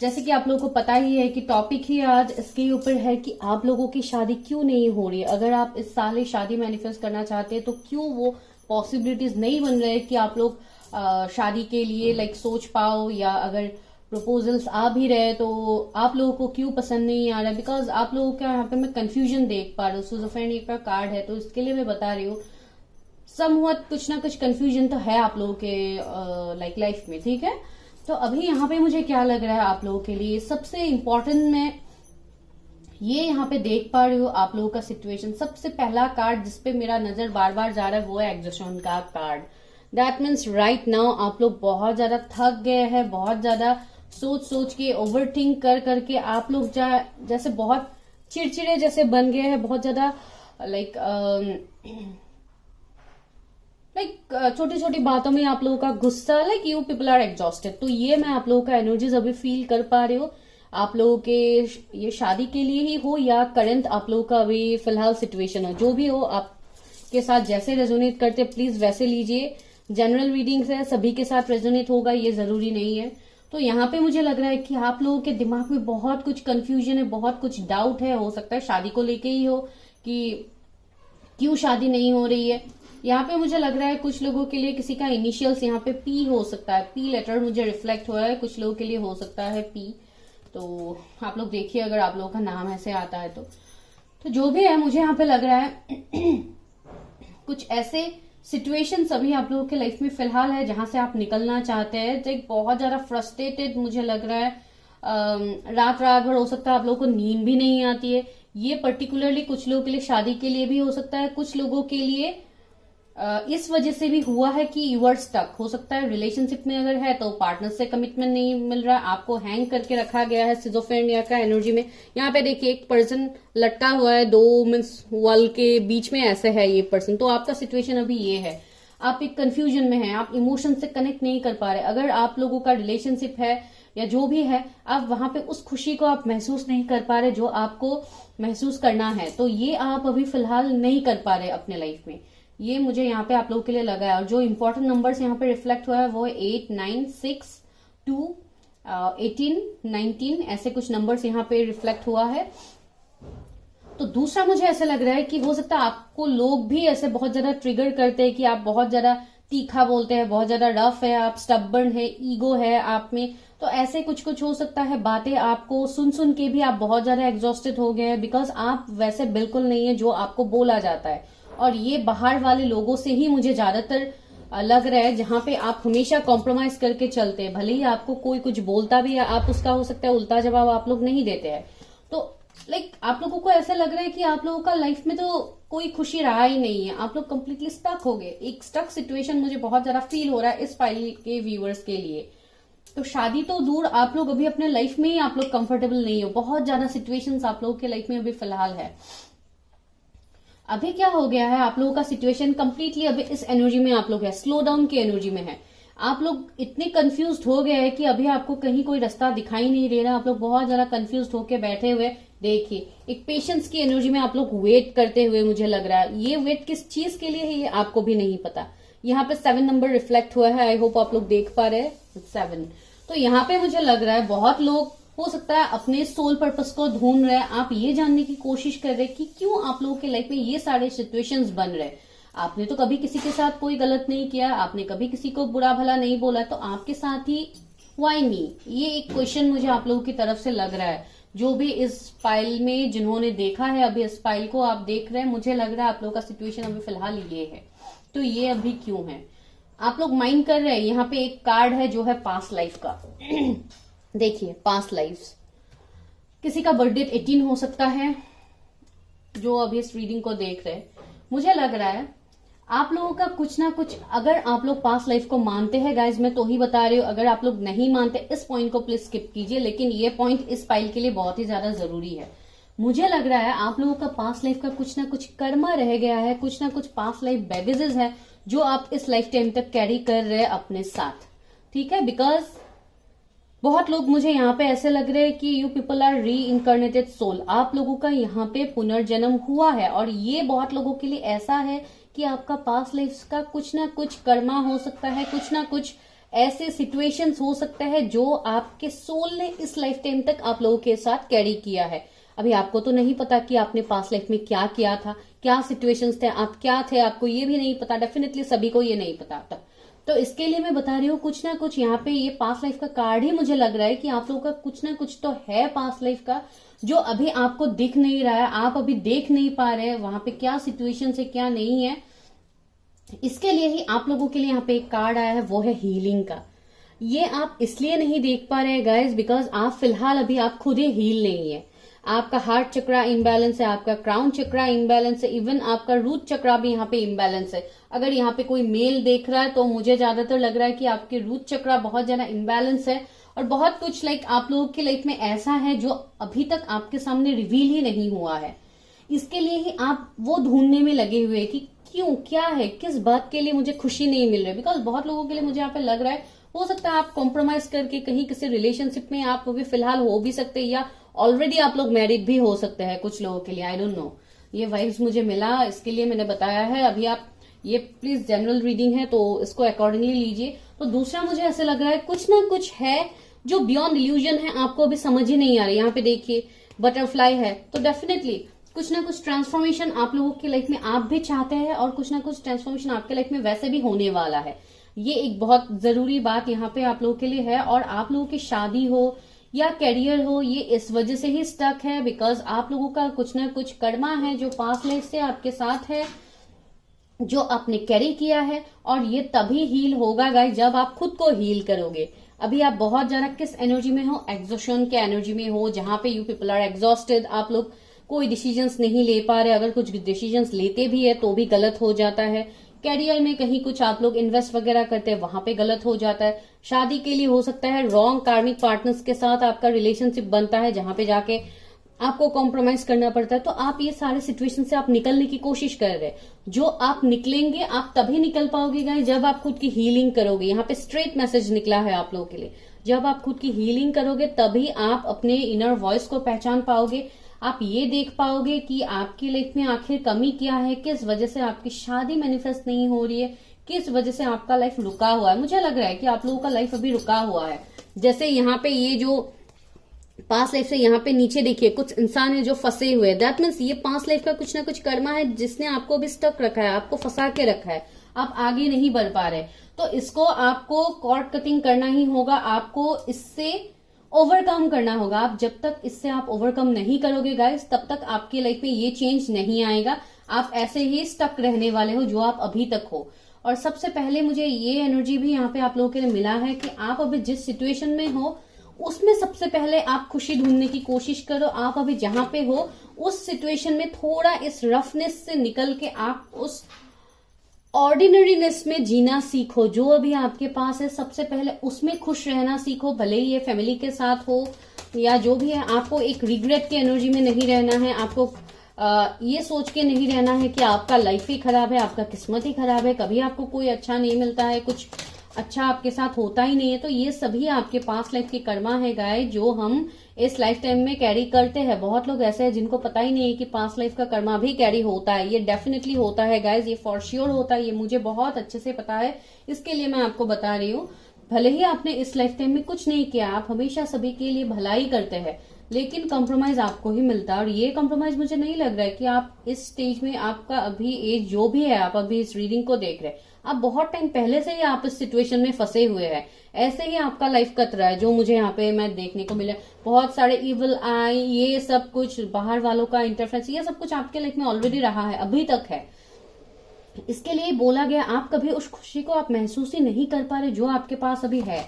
जैसे कि आप लोगों को पता ही है कि टॉपिक ही आज इसके ऊपर है कि आप लोगों की शादी क्यों नहीं हो रही है। अगर आप इस साल ही शादी मैनिफेस्ट करना चाहते हैं तो क्यों वो पॉसिबिलिटीज नहीं बन रहे कि आप लोग शादी के लिए लाइक सोच पाओ, या अगर प्रपोजल्स आ भी रहे तो आप लोगों को क्यों पसंद नहीं आ रहा है। बिकॉज आप लोगों का यहाँ पे मैं कंफ्यूजन देख पा रही हूँ। सिजोफ्रेनिया का कार्ड है तो इसके लिए मैं बता रही हूँ समवट कुछ ना कुछ कंफ्यूजन तो है आप लोगों के लाइक लाइफ में, ठीक है। तो अभी यहाँ पे मुझे क्या लग रहा है आप लोगों के लिए सबसे इम्पोर्टेंट, मैं ये यहाँ पे देख पा रही हूँ आप लोगों का सिचुएशन। सबसे पहला कार्ड जिसपे मेरा नजर बार बार जा रहा है वो है एग्जॉशन का card. That means right now आप लोग बहुत ज्यादा थक गए हैं, बहुत ज्यादा सोच सोच के ओवर थिंक कर करके आप लोग जैसे बहुत चिड़चिड़े जैसे बन गए हैं, बहुत ज्यादा छोटी छोटी बातों में आप लोगों का गुस्सा, like you people are exhausted. तो ये मैं आप लोगों का एनर्जीज अभी फील कर पा रही हूँ। आप लोगों के ये शादी के लिए ही हो या करंट आप लोगों का अभी फिलहाल सिचुएशन हो, जो भी हो आपके साथ जैसे रेजोनेट करते प्लीज वैसे लीजिए। जनरल रीडिंग्स है, सभी के साथ रेजोनेट होगा ये जरूरी नहीं है। तो यहाँ पे मुझे लग रहा है कि आप लोगों के दिमाग में बहुत कुछ कंफ्यूजन है, बहुत कुछ डाउट है। हो सकता है शादी को लेके ही हो कि क्यों शादी नहीं हो रही है। यहाँ पे मुझे लग रहा है कुछ लोगों के लिए किसी का इनिशियल्स यहाँ पे पी हो सकता है, पी लेटर मुझे रिफ्लेक्ट हो रहा है। कुछ लोगों के लिए हो सकता है पी, तो आप लोग देखिए अगर आप लोगों का नाम ऐसे आता है तो जो भी है मुझे यहाँ पे लग रहा है कुछ ऐसे सिचुएशन अभी आप लोगों के लाइफ में फिलहाल है जहां से आप निकलना चाहते हैं। तो बहुत ज्यादा फ्रस्ट्रेटेड मुझे लग रहा है, रात रात भर हो सकता है आप लोगों को नींद भी नहीं आती है। ये पर्टिकुलरली कुछ लोगों के लिए शादी के लिए भी हो सकता है, कुछ लोगों के लिए इस वजह से भी हुआ है कि यू आर स्टक। हो सकता है रिलेशनशिप में अगर है तो पार्टनर से कमिटमेंट नहीं मिल रहा, आपको हैंग करके रखा गया है सिजोफ्रेनिया का एनर्जी में। यहाँ पे देखिए एक पर्सन लटका हुआ है, दो मीन्स वॉल के बीच में ऐसे है ये पर्सन। तो आपका सिचुएशन अभी ये है, आप एक कंफ्यूजन में हैं, आप इमोशन से कनेक्ट नहीं कर पा रहे। अगर आप लोगों का रिलेशनशिप है या जो भी है, आप वहां पे उस खुशी को आप महसूस नहीं कर पा रहे जो आपको महसूस करना है। तो ये आप अभी फिलहाल नहीं कर पा रहे अपने लाइफ में, ये मुझे यहाँ पे आप लोगों के लिए लगा है। और जो इंपॉर्टेंट नंबर्स यहाँ पे रिफ्लेक्ट हुआ है वो है 8, 9, 6, 2, 18, 19, ऐसे कुछ नंबर्स यहाँ पे रिफ्लेक्ट हुआ है। तो दूसरा मुझे ऐसा लग रहा है कि हो सकता है आपको लोग भी ऐसे बहुत ज्यादा ट्रिगर करते हैं कि आप बहुत ज्यादा तीखा बोलते हैं, बहुत ज्यादा रफ है, आप स्टबर्न है, ईगो है आप में। तो ऐसे कुछ कुछ हो सकता है बातें आपको सुन सुन के भी आप बहुत ज्यादा एग्जॉस्टेड हो गए हैं, बिकॉज आप वैसे बिल्कुल नहीं है जो आपको बोला जाता है। और ये बाहर वाले लोगों से ही मुझे ज्यादातर लग रहा है जहां पे आप हमेशा कॉम्प्रोमाइज करके चलते हैं। भले ही आपको कोई कुछ बोलता भी है, आप उसका हो सकता है उल्टा जवाब आप लोग नहीं देते हैं। तो आप लोगों को ऐसा लग रहा है कि आप लोगों का लाइफ में तो कोई खुशी रहा ही नहीं है, आप लोग कंप्लीटली स्टक हो गए। एक स्टक सिचुएशन मुझे बहुत ज्यादा फील हो रहा है इस फाइल के व्यूअर्स के लिए। तो शादी तो दूर, आप लोग अभी अपने लाइफ में ही आप लोग कंफर्टेबल नहीं हो। बहुत ज्यादा सिचुएशंस आप लोगों के लाइफ में अभी फिलहाल है। अभी क्या हो गया है, आप लोगों का सिचुएशन कंप्लीटली अभी इस एनर्जी में आप लोग है, स्लो डाउन की एनर्जी में है। आप लोग इतने कंफ्यूज्ड हो गए हैं कि अभी आपको कहीं कोई रास्ता दिखाई नहीं दे रहा। आप लोग बहुत ज्यादा कंफ्यूज्ड होके बैठे हुए। देखिए एक पेशेंस की एनर्जी में आप लोग वेट करते हुए मुझे लग रहा है। ये वेट किस चीज के लिए है ये आपको भी नहीं पता। यहाँ पे 7 नंबर रिफ्लेक्ट हुआ है, आई होप आप लोग देख पा रहे हैं 7। तो यहाँ पे मुझे लग रहा है बहुत लोग हो सकता है अपने सोल पर्पस को ढूंढ रहे हैं। आप ये जानने की कोशिश कर रहे हैं कि क्यों आप लोगों के लाइफ में ये सारे सिचुएशंस बन रहे हैं। आपने तो कभी किसी के साथ कोई गलत नहीं किया, आपने कभी किसी को बुरा भला नहीं बोला, तो आपके साथ ही व्हाई मी, ये एक क्वेश्चन मुझे आप लोगों की तरफ से लग रहा है। जो भी इस फाइल में जिन्होंने देखा है, अभी इस फाइल को आप देख रहे हैं, मुझे लग रहा है आप लोगों का सिचुएशन अभी फिलहाल ये है। तो ये अभी क्यों है आप लोग माइंड कर रहे हैं। यहाँ पे एक कार्ड है जो है पास्ट लाइफ का देखिए पास्ट लाइफ्स, किसी का बर्थडे 18 हो सकता है जो अभी इस रीडिंग को देख रहे हैं। मुझे लग रहा है आप लोगों का कुछ ना कुछ, अगर आप लोग पास्ट लाइफ को मानते हैं गाइज, मैं तो ही बता रही हूँ। अगर आप लोग नहीं मानते इस पॉइंट को प्लीज स्किप कीजिए, लेकिन ये पॉइंट इस फाइल के लिए बहुत ही ज्यादा जरूरी है। मुझे लग रहा है आप लोगों का पास्ट लाइफ का कुछ ना कुछ कर्मा रह गया है, कुछ ना कुछ पास्ट लाइफ बैगेजेस है जो आप इस लाइफ टाइम तक कैरी कर रहे हैं अपने साथ, ठीक है। बिकॉज बहुत लोग मुझे यहाँ पे ऐसे लग रहे हैं कि यू पीपल आर री इनकारनेटेड सोल। आप लोगों का यहाँ पे पुनर्जन्म हुआ है और ये बहुत लोगों के लिए ऐसा है कि आपका पास्ट लाइफ का कुछ ना कुछ कर्मा हो सकता है, कुछ ना कुछ ऐसे सिचुएशंस हो सकता है जो आपके सोल ने इस लाइफ टाइम तक आप लोगों के साथ कैरी किया है। अभी आपको तो नहीं पता कि आपने पास्ट लाइफ में क्या किया था, क्या सिचुएशंस थे, आप क्या थे, आपको ये भी नहीं पता। डेफिनेटली सभी को ये नहीं पता था। तो इसके लिए मैं बता रही हूँ कुछ ना कुछ यहाँ पे ये पास्ट लाइफ का कार्ड ही मुझे लग रहा है कि आप लोगों का कुछ ना कुछ तो है पास्ट लाइफ का, जो अभी आपको दिख नहीं रहा है, आप अभी देख नहीं पा रहे हैं वहां पे क्या सिचुएशन है क्या नहीं है। इसके लिए ही आप लोगों के लिए यहाँ पे एक कार्ड आया है, वो है हीलिंग का। ये आप इसलिए नहीं देख पा रहे हैं गाइज बिकॉज आप फिलहाल अभी आप खुद ही हील नहीं है। आपका हार्ट चक्रा इम्बैलेंस है, आपका क्राउन चक्रा इम्बैलेंस है, इवन आपका रूट चक्रा भी यहाँ पे इम्बैलेंस है। अगर यहाँ पे कोई मेल देख रहा है तो मुझे ज्यादातर लग रहा है कि आपके रूट चक्रा बहुत ज्यादा इम्बैलेंस है, और बहुत कुछ आप लोगों की लाइफ में ऐसा है जो अभी तक आपके सामने रिवील ही नहीं हुआ है। इसके लिए ही आप वो ढूंढने में लगे हुए कि क्यों, क्या है, किस बात के लिए मुझे खुशी नहीं मिल रही। बिकॉज बहुत लोगों के लिए मुझे यहाँ पे लग रहा है, हो सकता है आप कॉम्प्रोमाइज करके कहीं किसी रिलेशनशिप में आप अभी फिलहाल हो भी सकते हैं, या ऑलरेडी आप लोग मैरिड भी हो सकते हैं कुछ लोगों के लिए। आई डोंट नो, ये वाइब्स मुझे मिला, इसके लिए मैंने बताया है। अभी आप ये प्लीज जनरल रीडिंग है तो इसको अकॉर्डिंगली लीजिए। तो दूसरा मुझे ऐसे लग रहा है कुछ ना कुछ है जो बियॉन्ड इल्यूजन है, आपको अभी समझ ही नहीं आ रही। यहाँ पे देखिए बटरफ्लाई है, तो डेफिनेटली कुछ ना कुछ ट्रांसफॉर्मेशन आप लोगों की लाइफ में आप भी चाहते हैं, और कुछ ना कुछ ट्रांसफॉर्मेशन आपके लाइफ में वैसे भी होने वाला है। ये एक बहुत जरूरी बात यहाँ पे आप लोगों के लिए है। और आप लोगों की शादी हो या कैरियर हो, ये इस वजह से ही स्टक है बिकॉज आप लोगों का कुछ ना कुछ कर्मा है जो पास्ट लाइफ से आपके साथ है, जो आपने कैरी किया है। और ये तभी हील होगा गाइस जब आप खुद को हील करोगे। अभी आप बहुत ज्यादा किस एनर्जी में हो, एग्जॉशन के एनर्जी में हो, जहां पे यू पीपल आर एग्जॉस्टेड। आप लोग कोई डिसीजंस नहीं ले पा रहे, अगर कुछ डिसीजंस लेते भी है तो भी गलत हो जाता है। कैरियर में कहीं कुछ आप लोग इन्वेस्ट वगैरह करते हैं, वहां पे गलत हो जाता है। शादी के लिए हो सकता है रॉन्ग कार्मिक पार्टनर्स के साथ आपका रिलेशनशिप बनता है, जहां पे जाके आपको कॉम्प्रोमाइज करना पड़ता है। तो आप ये सारे सिचुएशन से आप निकलने की कोशिश कर रहे हैं। जो आप निकलेंगे, आप तभी निकल पाओगे गाइस जब आप खुद की हीलिंग करोगे। यहाँ पे स्ट्रेट मैसेज निकला है आप लोगों के लिए, जब आप खुद की हीलिंग करोगे तभी आप अपने इनर वॉइस को पहचान पाओगे। आप ये देख पाओगे कि आपकी लाइफ में आखिर कमी क्या है, किस वजह से आपकी शादी मैनिफेस्ट नहीं हो रही है, किस वजह से आपका लाइफ रुका हुआ है। मुझे लग रहा है कि आप लोगों का लाइफ अभी रुका हुआ है। जैसे यहाँ पे ये जो पास्ट लाइफ से यहाँ पे नीचे देखिए कुछ इंसान है जो फंसे हुए हैं। दैट मीन्स ये पास्ट लाइफ का कुछ ना कुछ कर्मा है जिसने आपको भी स्टक रखा है, आपको फंसा के रखा है, आप आगे नहीं बढ़ पा रहे। तो इसको आपको कॉर्ड कटिंग करना ही होगा, आपको इससे ओवरकम करना होगा। आप जब तक इससे आप ओवरकम नहीं करोगे गाइस, तब तक आपकी लाइफ में ये चेंज नहीं आएगा। आप ऐसे ही स्टक रहने वाले हो जो आप अभी तक हो। और सबसे पहले मुझे ये एनर्जी भी यहाँ पे आप लोगों के लिए मिला है कि आप अभी जिस सिचुएशन में हो उसमें सबसे पहले आप खुशी ढूंढने की कोशिश करो। आप अभी जहां पे हो उस सिचुएशन में थोड़ा इस रफनेस से निकल के आप उस ऑर्डिनरीनेस में जीना सीखो। जो अभी आपके पास है सबसे पहले उसमें खुश रहना सीखो, भले ही ये फैमिली के साथ हो या जो भी है। आपको एक रिग्रेट की एनर्जी में नहीं रहना है, आपको ये सोच के नहीं रहना है कि आपका लाइफ ही खराब है, आपका किस्मत ही खराब है, कभी आपको कोई अच्छा नहीं मिलता है, कुछ अच्छा आपके साथ होता ही नहीं है। तो ये सभी आपके पास्ट लाइफ के कर्मा है गाय, जो हम इस लाइफ टाइम में कैरी करते हैं। बहुत लोग ऐसे हैं जिनको पता ही नहीं है कि पास्ट लाइफ का कर्मा भी कैरी होता है। ये डेफिनेटली होता है गाइज, ये फॉर श्योर होता है, ये मुझे बहुत अच्छे से पता है, इसके लिए मैं आपको बता रही हूँ। भले ही आपने इस लाइफ टाइम में कुछ नहीं किया, आप हमेशा सभी के लिए भलाई करते हैं, लेकिन कॉम्प्रोमाइज आपको ही मिलता है। और ये कॉम्प्रोमाइज मुझे नहीं लग रहा है कि आप इस स्टेज में, आपका अभी एज जो भी है, आप अभी इस रीडिंग को देख रहे हैं, आप बहुत टाइम पहले से ही आप इस सिचुएशन में फंसे हुए हैं। ऐसे ही आपका लाइफ कट रहा है, जो मुझे यहाँ पे मैं देखने को मिला। बहुत सारे इविल आई, ये सब कुछ बाहर वालों का इंटरफेरेंस, ये सब कुछ आपके लाइफ में ऑलरेडी रहा है, अभी तक है। इसके लिए बोला गया आप कभी उस खुशी को आप महसूस ही नहीं कर पा रहे जो आपके पास अभी है।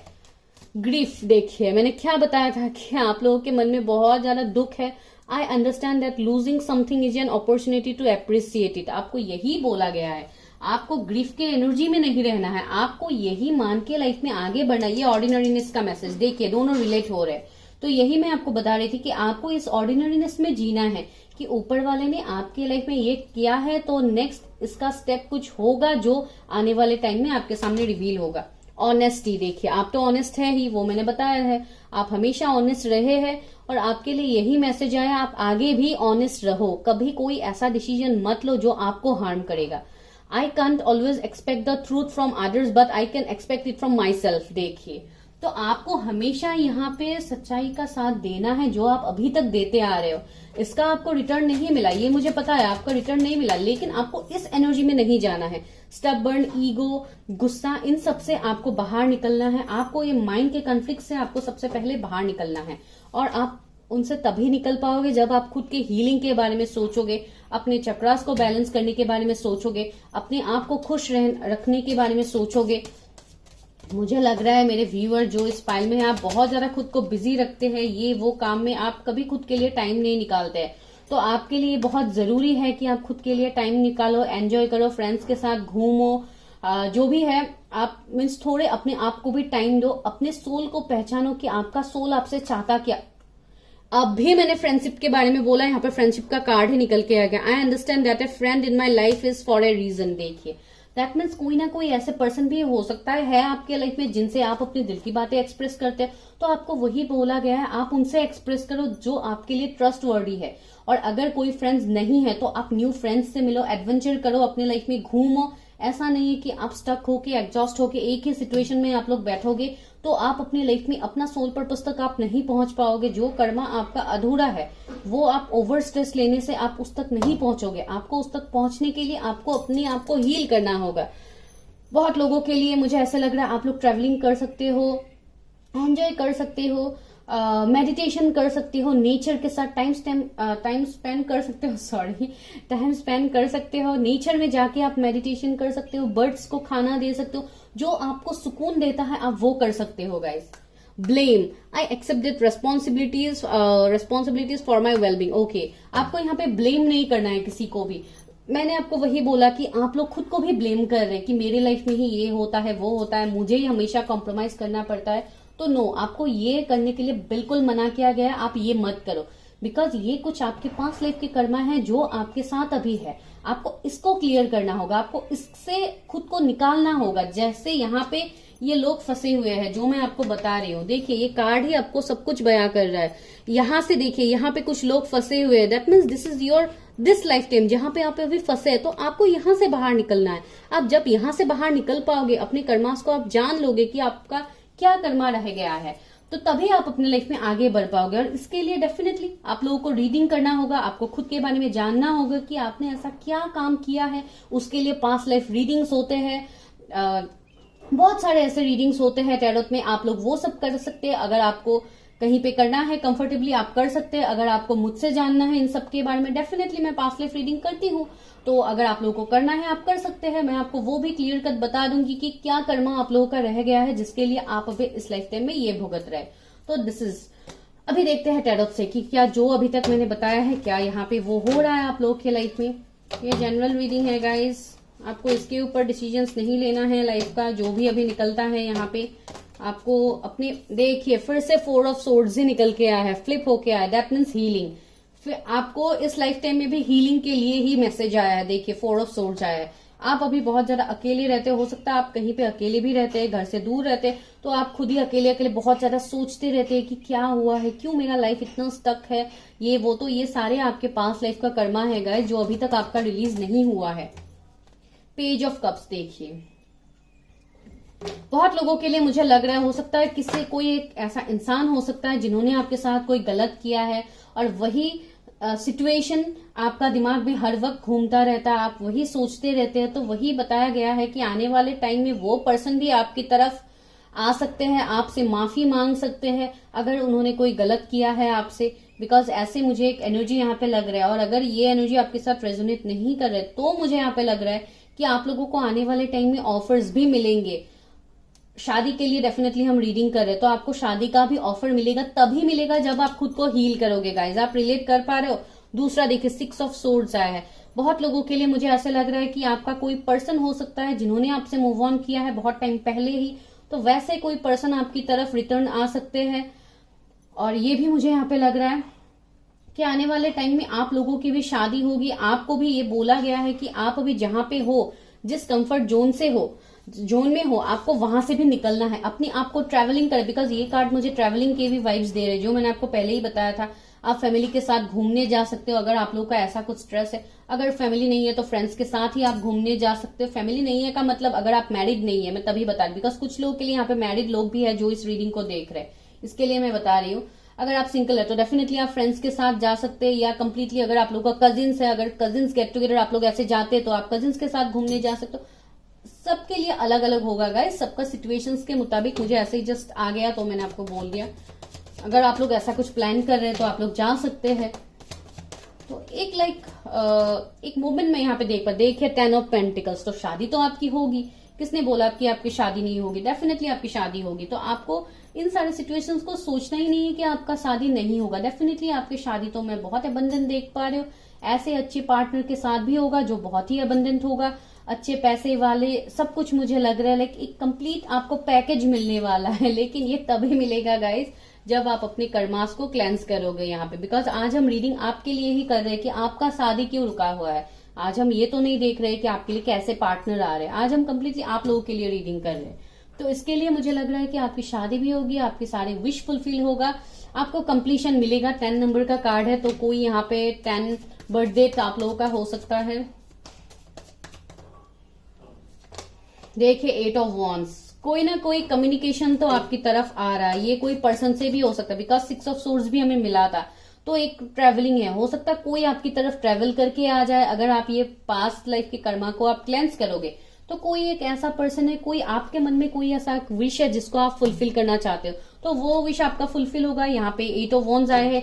ग्रीफ देखिए, मैंने क्या बताया था कि आप लोगों के मन में बहुत ज्यादा दुख है। I understand that losing something is an opportunity to appreciate it. आपको यही बोला गया है, आपको ग्रीफ के एनर्जी में नहीं रहना है, आपको यही मान के लाइफ में आगे बढ़ना। ये ऑर्डिनरीनेस का मैसेज देखिए, दोनों रिलेट हो रहे हैं। तो यही मैं आपको बता रही थी कि आपको इस ऑर्डिनरीनेस में जीना है कि ऊपर वाले ने आपके लाइफ में ये किया है, तो नेक्स्ट इसका स्टेप कुछ होगा जो आने वाले टाइम में आपके सामने रिवील होगा। ऑनेस्टी देखिए, आप तो ऑनेस्ट है ही, वो मैंने बताया है, आप हमेशा ऑनेस्ट रहे हैं और आपके लिए यही मैसेज आया, आप आगे भी ऑनेस्ट रहो। कभी कोई ऐसा डिसीजन मत लो जो आपको हार्म करेगा। I can't always expect the truth from others but I can expect it from my self. देखिए, तो आपको हमेशा यहाँ पे सच्चाई का साथ देना है, जो आप अभी तक देते आ रहे हो। इसका आपको रिटर्न नहीं मिला, ये मुझे पता है, आपका रिटर्न नहीं मिला, लेकिन आपको इस एनर्जी में नहीं जाना है। स्टबर्न, ईगो, गुस्सा, इन सब से आपको बाहर निकलना है। आपको ये माइंड के कॉन्फ्लिक्ट से आपको सबसे पहले बाहर निकलना है, और आप उनसे तभी निकल पाओगे जब आप खुद के हीलिंग के बारे में सोचोगे, अपने चक्रास को बैलेंस करने के बारे में सोचोगे, अपने आप को खुश रखने के बारे में सोचोगे। मुझे लग रहा है मेरे व्यूअर जो इस फाइल में है, आप बहुत ज्यादा खुद को बिजी रखते हैं, ये वो काम में आप कभी खुद के लिए टाइम नहीं निकालते हैं। तो आपके लिए बहुत जरूरी है कि आप खुद के लिए टाइम निकालो, एंजॉय करो, फ्रेंड्स के साथ घूमो, जो भी है आप मीन्स थोड़े अपने आप को भी टाइम दो, अपने सोल को पहचानो कि आपका सोल आपसे चाहता क्या। अब भी मैंने फ्रेंडशिप के बारे में बोला, यहाँ पर फ्रेंडशिप का कार्ड ही निकल के आ गया। I understand that a friend in my life is for a reason. देखिए, दैट मीन्स कोई ना कोई ऐसे पर्सन भी हो सकता है आपके लाइफ में जिनसे आप अपने दिल की बातें एक्सप्रेस करते हैं। तो आपको वही बोला गया है, आप उनसे एक्सप्रेस करो जो आपके लिए ट्रस्ट वर्दी है। और अगर कोई फ्रेंड्स नहीं है तो आप न्यू फ्रेंड्स से मिलो, एडवेंचर करो, अपने लाइफ में घूमो। ऐसा नहीं है कि आप स्टक होके, एग्जॉस्ट होके एक ही सिचुएशन में आप लोग बैठोगे तो आप अपनी लाइफ में अपना सोल पर्पस तक आप नहीं पहुंच पाओगे। जो कर्मा आपका अधूरा है वो आप ओवर स्ट्रेस लेने से आप उस तक नहीं पहुंचोगे। आपको उस तक पहुंचने के लिए आपको अपने आप को हील करना होगा। बहुत लोगों के लिए मुझे ऐसा लग रहा है आप लोग ट्रेवलिंग कर सकते हो, एंजॉय कर सकते हो, मेडिटेशन कर सकते हो, नेचर के साथ टाइम स्पेंड कर सकते हो, टाइम स्पेंड कर सकते हो, नेचर में जाके आप मेडिटेशन कर सकते हो, बर्ड्स को खाना दे सकते हो, जो आपको सुकून देता है आप वो कर सकते हो guys. Blame, I accept that responsibilities for my wellbeing. Okay, आपको यहाँ पे ब्लेम नहीं करना है किसी को भी। मैंने आपको वही बोला कि आप लोग खुद को भी ब्लेम कर रहे हैं कि मेरे लाइफ में ही ये होता है, वो होता है, मुझे ही हमेशा कॉम्प्रोमाइज करना पड़ता है। तो नो, आपको ये करने के लिए बिल्कुल मना किया गया है, आप ये मत करो। बिकॉज ये कुछ आपके पास लाइफ के कर्मा है जो आपके साथ अभी है, आपको इसको क्लियर करना होगा, आपको इससे खुद को निकालना होगा। जैसे यहाँ पे ये लोग फंसे हुए हैं जो मैं आपको बता रही हूँ, देखिए ये कार्ड ही आपको सब कुछ बयां कर रहा है। यहाँ से देखिए, यहाँ पे कुछ लोग फंसे हुए हैं, that means this is your this life time, जहां पे आप अभी फंसे हैं। तो आपको यहाँ से बाहर निकलना है। आप जब यहाँ से बाहर निकल पाओगे, अपने कर्मास को आप जान लोगे कि आपका क्या कर्मा रह गया है, तो तभी आप अपने लाइफ में आगे बढ़ पाओगे। और इसके लिए डेफिनेटली आप लोगों को रीडिंग करना होगा, आपको खुद के बारे में जानना होगा कि आपने ऐसा क्या काम किया है। उसके लिए पास्ट लाइफ रीडिंग्स होते हैं, बहुत सारे ऐसे रीडिंग्स होते हैं टैरोट में, आप लोग वो सब कर सकते हैं। अगर आपको कहीं पे करना है कंफर्टेबली आप कर सकते हैं। अगर आपको मुझसे जानना है इन सब के बारे में, डेफिनेटली मैं पास्ट लाइफ रीडिंग करती हूँ, तो अगर आप लोगों को करना है आप कर सकते हैं। मैं आपको वो भी क्लियर कट बता दूंगी कि क्या कर्मा आप लोगों का रह गया है जिसके लिए आप अभी इस लाइफ टाइम में ये भुगत रहे। तो दिस इज, अभी देखते हैं टैरोट से कि क्या जो अभी तक मैंने बताया है क्या यहाँ पे वो हो रहा है आप लोगों के लाइफ में। ये जनरल रीडिंग है गाइज, आपको इसके ऊपर डिसीजंस नहीं लेना है लाइफ का। जो भी अभी निकलता है यहाँ पे आपको अपने, देखिए फिर से 4 ऑफ सोर्ड्स ही निकल के आया है, फ्लिप होके आया, दैट मीन्स हीलिंग। फिर आपको इस लाइफ टाइम में भी हीलिंग के लिए ही मैसेज आया है। देखिए 4 ऑफ सोर्ड्स आया है। आप अभी बहुत ज्यादा अकेले रहते हो सकता है आप कहीं पे अकेले भी रहते हैं, घर से दूर रहते हैं, तो आप खुद ही अकेले अकेले बहुत ज्यादा सोचते रहते हैं कि क्या हुआ है, क्यों मेरा लाइफ इतना स्टक है, ये वो। तो ये सारे आपके पास लाइफ का कर्मा है गाइस, जो अभी तक आपका रिलीज नहीं हुआ है। पेज ऑफ कप्स, देखिए बहुत लोगों के लिए मुझे लग रहा है, हो सकता है किसी कोई एक ऐसा इंसान हो सकता है जिन्होंने आपके साथ कोई गलत किया है, और वही सिचुएशन आपका दिमाग में हर वक्त घूमता रहता है, आप वही सोचते रहते हैं। तो वही बताया गया है कि आने वाले टाइम में वो पर्सन भी आपकी तरफ आ सकते हैं, आपसे माफी मांग सकते हैं अगर उन्होंने कोई गलत किया है आपसे। बिकॉज ऐसे मुझे एक एनर्जी यहाँ पे लग रहा है, और अगर ये एनर्जी आपके साथ रेजोनेट नहीं कर रहे तो मुझे यहाँ पे लग रहा है कि आप लोगों को आने वाले टाइम में ऑफर्स भी मिलेंगे। शादी के लिए डेफिनेटली हम रीडिंग कर रहे हैं, तो आपको शादी का भी ऑफर मिलेगा, तभी मिलेगा जब आप खुद को हील करोगे गाइज। आप रिलेट कर पा रहे हो। दूसरा देखिए 6 ऑफ सोर्ड्स आया है। बहुत लोगों के लिए मुझे ऐसा लग रहा है कि आपका कोई पर्सन हो सकता है जिन्होंने आपसे मूव ऑन किया है बहुत टाइम पहले ही, तो वैसे कोई पर्सन आपकी तरफ रिटर्न आ सकते हैं। और ये भी मुझे यहाँ पे लग रहा है कि आने वाले टाइम में आप लोगों की भी शादी होगी। आपको भी ये बोला गया है कि आप अभी जहां पे हो, जिस कंफर्ट जोन में हो, आपको वहां से भी निकलना है, अपने आप को ट्रैवलिंग करें। बिकॉज ये कार्ड मुझे ट्रैवलिंग के भी वाइब्स दे रहे हैं, जो मैंने आपको पहले ही बताया था। आप फैमिली के साथ घूमने जा सकते हो अगर आप लोग का ऐसा कुछ स्ट्रेस है। अगर फैमिली नहीं है तो फ्रेंड्स के साथ ही आप घूमने जा सकते हो। फैमिली नहीं है का मतलब अगर आप मैरिड नहीं है, मैं तभी बता रही, बिकॉज कुछ लोग के लिए यहाँ पे मैरिड लोग भी है जो इस रीडिंग को देख रहे हैं, इसके लिए मैं बता रही हूँ। अगर आप सिंगल है तो डेफिनेटली आप फ्रेंड्स के साथ जा सकते हैं, या कंप्लीटली अगर आप लोग का कजिन्स है, अगर कजिन्स गेट टुगेदर आप लोग ऐसे जाते हैं तो आप कजिन्स के साथ घूमने जा सकते हो। सबके लिए अलग अलग होगा गाइस, सबका सिचुएशंस के मुताबिक। मुझे ऐसे ही जस्ट आ गया तो मैंने आपको बोल दिया। अगर आप लोग ऐसा कुछ प्लान कर रहे हैं तो आप लोग जा सकते हैं। तो एक मूवमेंट में यहाँ पे देखिए 10 ऑफ पेंटिकल्स, तो शादी तो आपकी होगी। किसने बोला कि आपकी शादी नहीं होगी? डेफिनेटली आपकी शादी होगी। तो आपको इन सारे सिचुएशंस को सोचना ही नहीं है कि आपका शादी नहीं होगा। डेफिनेटली आपकी शादी तो मैं बहुत अबंडेंट देख पा रही हूँ। ऐसे अच्छे पार्टनर के साथ भी होगा जो बहुत ही अबंडेंट होगा, अच्छे पैसे वाले, सब कुछ मुझे लग रहा है लाइक एक कंप्लीट आपको पैकेज मिलने वाला है। लेकिन ये तभी मिलेगा गाइस जब आप अपने कर्मास को क्लेंस करोगे यहाँ पे। बिकॉज आज हम रीडिंग आपके लिए ही कर रहे हैं कि आपका शादी क्यों रुका हुआ है। आज हम ये तो नहीं देख रहे कि आपके लिए कैसे पार्टनर आ रहे हैं, आज हम कंप्लीटली आप लोगों के लिए रीडिंग कर रहे हैं। तो इसके लिए मुझे लग रहा है कि आपकी शादी भी होगी, आपके सारे विश फुलफिल होगा, आपको कंप्लीशन मिलेगा। 10 नंबर का कार्ड है तो कोई यहाँ पे 10 बर्थडे आप लोगों का हो सकता है। देखिए 8 ऑफ वॉन्ड्स, कोई ना कोई कम्युनिकेशन तो आपकी तरफ आ रहा है। ये कोई पर्सन से भी हो सकता है बिकॉज 6 ऑफ सोर्ड्स भी हमें मिला था। तो एक ट्रेवलिंग है, हो सकता है कोई आपकी तरफ ट्रेवल करके आ जाए। अगर आप ये पास्ट लाइफ के कर्मा को आप क्लेंस करोगे तो कोई एक ऐसा पर्सन है, कोई आपके मन में कोई ऐसा विश है जिसको आप फुलफिल करना चाहते हो, तो वो विश आपका फुलफिल होगा। यहाँ पे 8 ऑफ वॉन्ड्स आए हैं।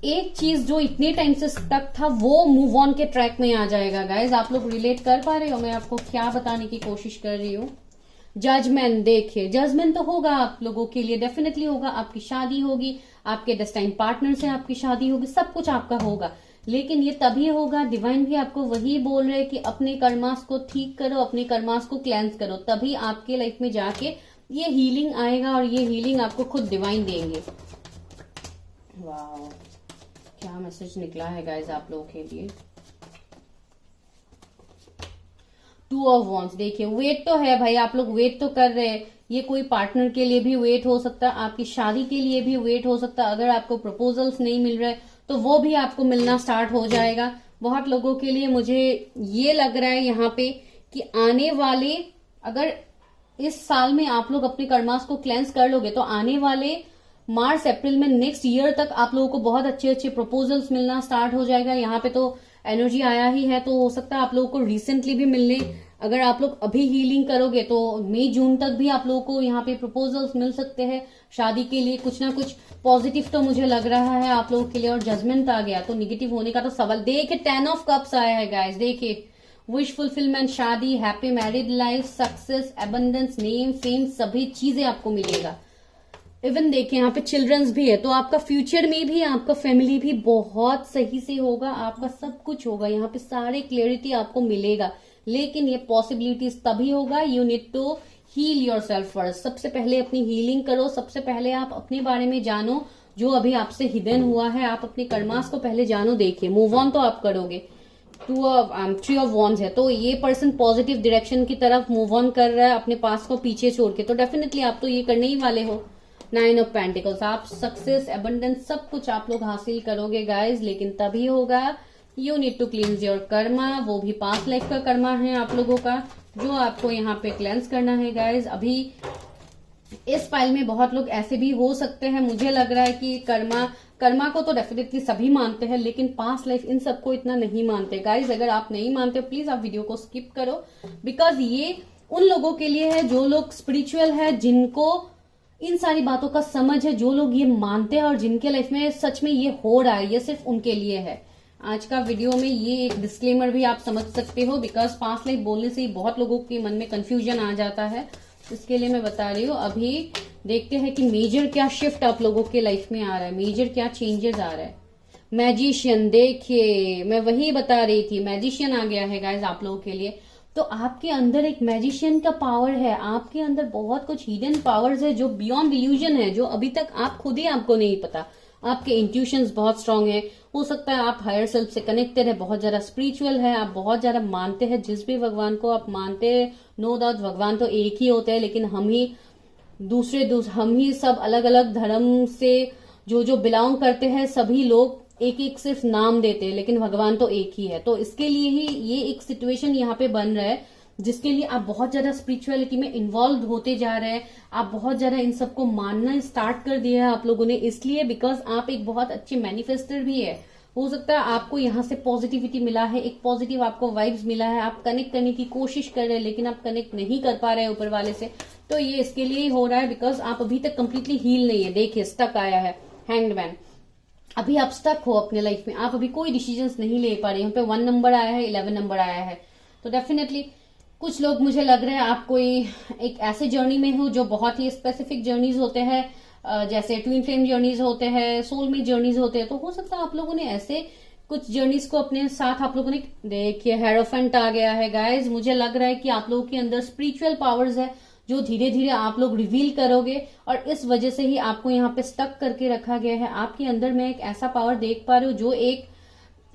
एक चीज जो इतने टाइम से स्टक था वो मूव ऑन के ट्रैक में आ जाएगा गाइज। आप लोग रिलेट कर पा रहे हो मैं आपको क्या बताने की कोशिश कर रही हूँ? जजमेंट, देखिए जजमेंट तो होगा आप लोगों के लिए, डेफिनेटली होगा। आपकी शादी होगी, आपके डेस्टाइन पार्टनर से आपकी शादी होगी, सब कुछ आपका होगा। लेकिन ये तभी होगा, डिवाइन भी आपको वही बोल रहे हैं कि अपने कर्मास को ठीक करो, अपने कर्मास को क्लेंस करो, तभी आपके लाइफ में जाके ये हीलिंग आएगा। और ये हीलिंग आपको खुद डिवाइन देंगे। वाह, क्या मैसेज निकला है गाइज आप लोगों के लिए। 2 ऑफ वॉन्ड्स, देखिए वेट तो है भाई, आप लोग वेट तो कर रहे हैं। ये कोई पार्टनर के लिए भी वेट हो सकता है, आपकी शादी के लिए भी वेट हो सकता है। अगर आपको प्रपोजल्स नहीं मिल रहे तो वो भी आपको मिलना स्टार्ट हो जाएगा। बहुत लोगों के लिए मुझे ये लग रहा है यहाँ पे कि आने वाले, अगर इस साल में आप लोग अपने कर्मास को क्लेंस कर लोगे तो आने वाले मार्च अप्रैल में नेक्स्ट ईयर तक आप लोगों को बहुत अच्छे अच्छे प्रपोजल्स मिलना स्टार्ट हो जाएगा। यहाँ पे तो एनर्जी आया ही है, तो हो सकता है आप लोगों को रिसेंटली भी मिलने, अगर आप लोग अभी हीलिंग करोगे तो मई जून तक भी आप लोगों को यहाँ पे प्रपोजल्स मिल सकते हैं शादी के लिए। कुछ ना कुछ पॉजिटिव तो मुझे लग रहा है आप लोगों के लिए। और जजमेंट आ गया तो निगेटिव होने का तो सवाल। देखिए 10 ऑफ कप्स आया है गाइस, देखिए विश फुलफिलमेंट, शादी, happy married life, success, abundance, name, fame, सभी चीजें आपको मिलेगा। इवन देखिए यहाँ पे चिल्ड्रंस भी है, तो आपका फ्यूचर में भी आपका फैमिली भी बहुत सही से होगा, आपका सब कुछ होगा। यहाँ पे सारे क्लियरिटी आपको मिलेगा। लेकिन ये पॉसिबिलिटीज तभी होगा, you need to heal yourself first. सबसे पहले अपनी हीलिंग करो, सबसे पहले आप अपने बारे में जानो जो अभी आपसे हिडन हुआ है। आप अपने कर्मास को पहले जानो, देखिए मूव ऑन तो आप करोगे। 3 ऑफ वॉन्ड्स है, तो ये पर्सन पॉजिटिव डायरेक्शन की तरफ मूव ऑन कर रहा है अपने पास को पीछे छोड़ के, तो डेफिनेटली आप तो ये करने ही वाले हो। 9 ऑफ पेंटिकल्स, आप सक्सेस, एबंडेंस सब कुछ आप लोग हासिल करोगे गाइज। लेकिन तभी होगा, you need to cleanse your karma, वो भी पास्ट लाइफ का कर्मा है आप लोगों का जो आपको यहाँ पे क्लेंस करना है गाइज। अभी इस फाइल में बहुत लोग ऐसे भी हो सकते हैं, मुझे लग रहा है कि कर्मा को तो डेफिनेटली सभी मानते हैं, लेकिन पास्ट लाइफ इन सबको इतना नहीं मानते गाइज। अगर आप नहीं मानते प्लीज आप वीडियो को स्किप करो, बिकॉज ये उन लोगों के लिए है जो लोग स्पिरिचुअल है, जिनको इन सारी बातों का समझ है, जो लोग ये मानते हैं और जिनके लाइफ में सच में ये हो रहा है, ये सिर्फ उनके लिए है। आज का वीडियो में ये एक डिस्क्लेमर भी आप समझ सकते हो, बिकॉज पास्ट लाइफ बोलने से ही बहुत लोगों के मन में कंफ्यूजन आ जाता है। इसके लिए मैं बता रही हूँ। अभी देखते हैं कि मेजर क्या शिफ्ट आप लोगों के लाइफ में आ रहा है, मेजर क्या चेंजेस आ रहा है। मैजिशियन, देखिए मैं वही बता रही थी, मैजिशियन आ गया है गाइज आप लोगों के लिए। तो आपके अंदर एक मैजिशियन का पावर है, आपके अंदर बहुत कुछ हिडन पावर्स है जो बियॉन्ड इल्यूजन है, जो अभी तक आप खुद ही आपको नहीं पता। आपके इंट्यूशंस बहुत स्ट्रांग है, हो सकता है आप हायर सेल्फ से कनेक्टेड है, बहुत ज्यादा स्पिरिचुअल है, आप बहुत ज्यादा मानते हैं जिस भी भगवान को आप मानते हैं। नो डाउट भगवान तो एक ही होते हैं, लेकिन हम ही सब अलग अलग धर्म से जो जो बिलोंग करते हैं सभी लोग एक एक सिर्फ नाम देते हैं, लेकिन भगवान तो एक ही है। तो इसके लिए ही ये एक सिचुएशन यहाँ पे बन रहा है, जिसके लिए आप बहुत ज्यादा स्पिरिचुअलिटी में इन्वॉल्व होते जा रहे हैं। आप बहुत ज्यादा इन सबको मानना स्टार्ट कर दिया है आप लोगों ने, इसलिए बिकॉज आप एक बहुत अच्छे मैनिफेस्टर भी है। हो सकता है आपको यहाँ से पॉजिटिविटी मिला है, एक पॉजिटिव आपको वाइब्स मिला है, आप कनेक्ट करने की कोशिश कर रहे हैं लेकिन आप कनेक्ट नहीं कर पा रहे हैं ऊपर वाले से। तो ये इसके लिए ही हो रहा है बिकॉज आप अभी तक कंप्लीटली हील नहीं है। देखिए स्टक आया है हैंग्ड मैन, अभी आप स्टक हो अपने लाइफ में, आप अभी कोई डिसीजंस नहीं ले पा रहे। यहाँ पे 1 नंबर आया है, 11 नंबर आया है। तो डेफिनेटली कुछ लोग मुझे लग रहा है आप कोई एक ऐसे जर्नी में हो जो बहुत ही स्पेसिफिक जर्नीज होते हैं, जैसे ट्विन फ्लेम जर्नीज होते हैं, सोलमेट जर्नीज होते हैं। तो हो सकता है आप लोगों ने ऐसे कुछ जर्नीज को अपने साथ आप लोगों ने, देखिए हेरोफेंट आ गया है गाइज। मुझे लग रहा है कि आप लोगों के अंदर स्पिरिचुअल पावर्स है जो धीरे धीरे आप लोग रिवील करोगे, और इस वजह से ही आपको यहाँ पे स्टक करके रखा गया है। आपके अंदर मैं एक ऐसा पावर देख पा रही हूँ जो एक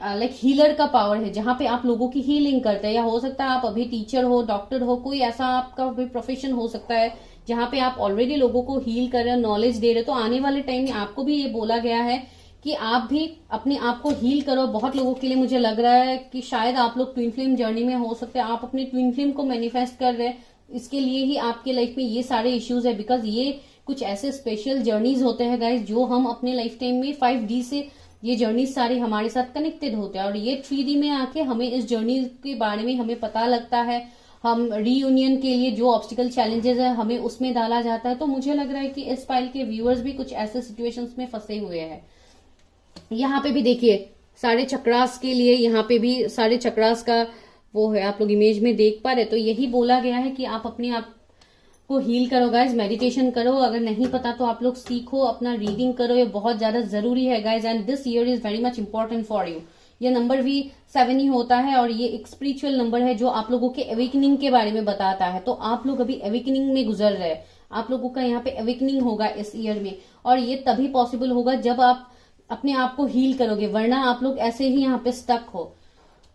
लाइक हीलर का पावर है, जहां पे आप लोगों की हीलिंग करते हैं। या हो सकता है आप अभी टीचर हो, डॉक्टर हो, कोई ऐसा आपका भी प्रोफेशन हो सकता है जहां पे आप ऑलरेडी लोगों को हील कर रहे हो, नॉलेज दे रहे हो। तो आने वाले टाइम में आपको भी ये बोला गया है कि आप भी अपने आप को हील करो। बहुत लोगों के लिए मुझे लग रहा है कि शायद आप लोग ट्विन फ्लेम जर्नी में हो सकते हैं, आप अपने ट्विन फ्लेम को मैनिफेस्ट कर रहे हैं। इसके लिए ही आपके लाइफ में ये सारे इश्यूज है, बिकॉज ये कुछ ऐसे स्पेशल जर्नीज होते हैं गाइज जो हम अपने लाइफ टाइम में 5D से ये जर्नी सारे हमारे साथ कनेक्टेड होते हैं, और ये 3D में आके हमें इस जर्नी के बारे में हमें पता लगता है। हम रीयूनियन के लिए जो ऑब्स्टिकल चैलेंजेस है हमें उसमें डाला जाता है। तो मुझे लग रहा है कि इस फाइल के व्यूअर्स भी कुछ ऐसे सिचुएशंस में फंसे हुए हैं। यहाँ पे भी देखिए सारे चक्रास के लिए, यहाँ पे भी सारे चक्रास का वो है, आप लोग इमेज में देख पा रहे। तो यही बोला गया है कि आप अपने आप को हील करो गाइज, मेडिटेशन करो। अगर नहीं पता तो आप लोग सीखो, अपना रीडिंग करो, ये बहुत ज्यादा जरूरी है guys. And this year is very much important for you. ये नंबर भी 7 ही होता है, और ये एक स्पिरिचुअल नंबर है जो आप लोगों के अवेकनिंग के बारे में बताता है। तो आप लोग अभी अवेकनिंग में गुजर रहे हैं, आप लोगों का यहाँ पे अवेकनिंग होगा इस ईयर में, और ये तभी पॉसिबल होगा जब आप अपने आप को हील करोगे, वरना आप लोग ऐसे ही यहाँ पे स्टक हो।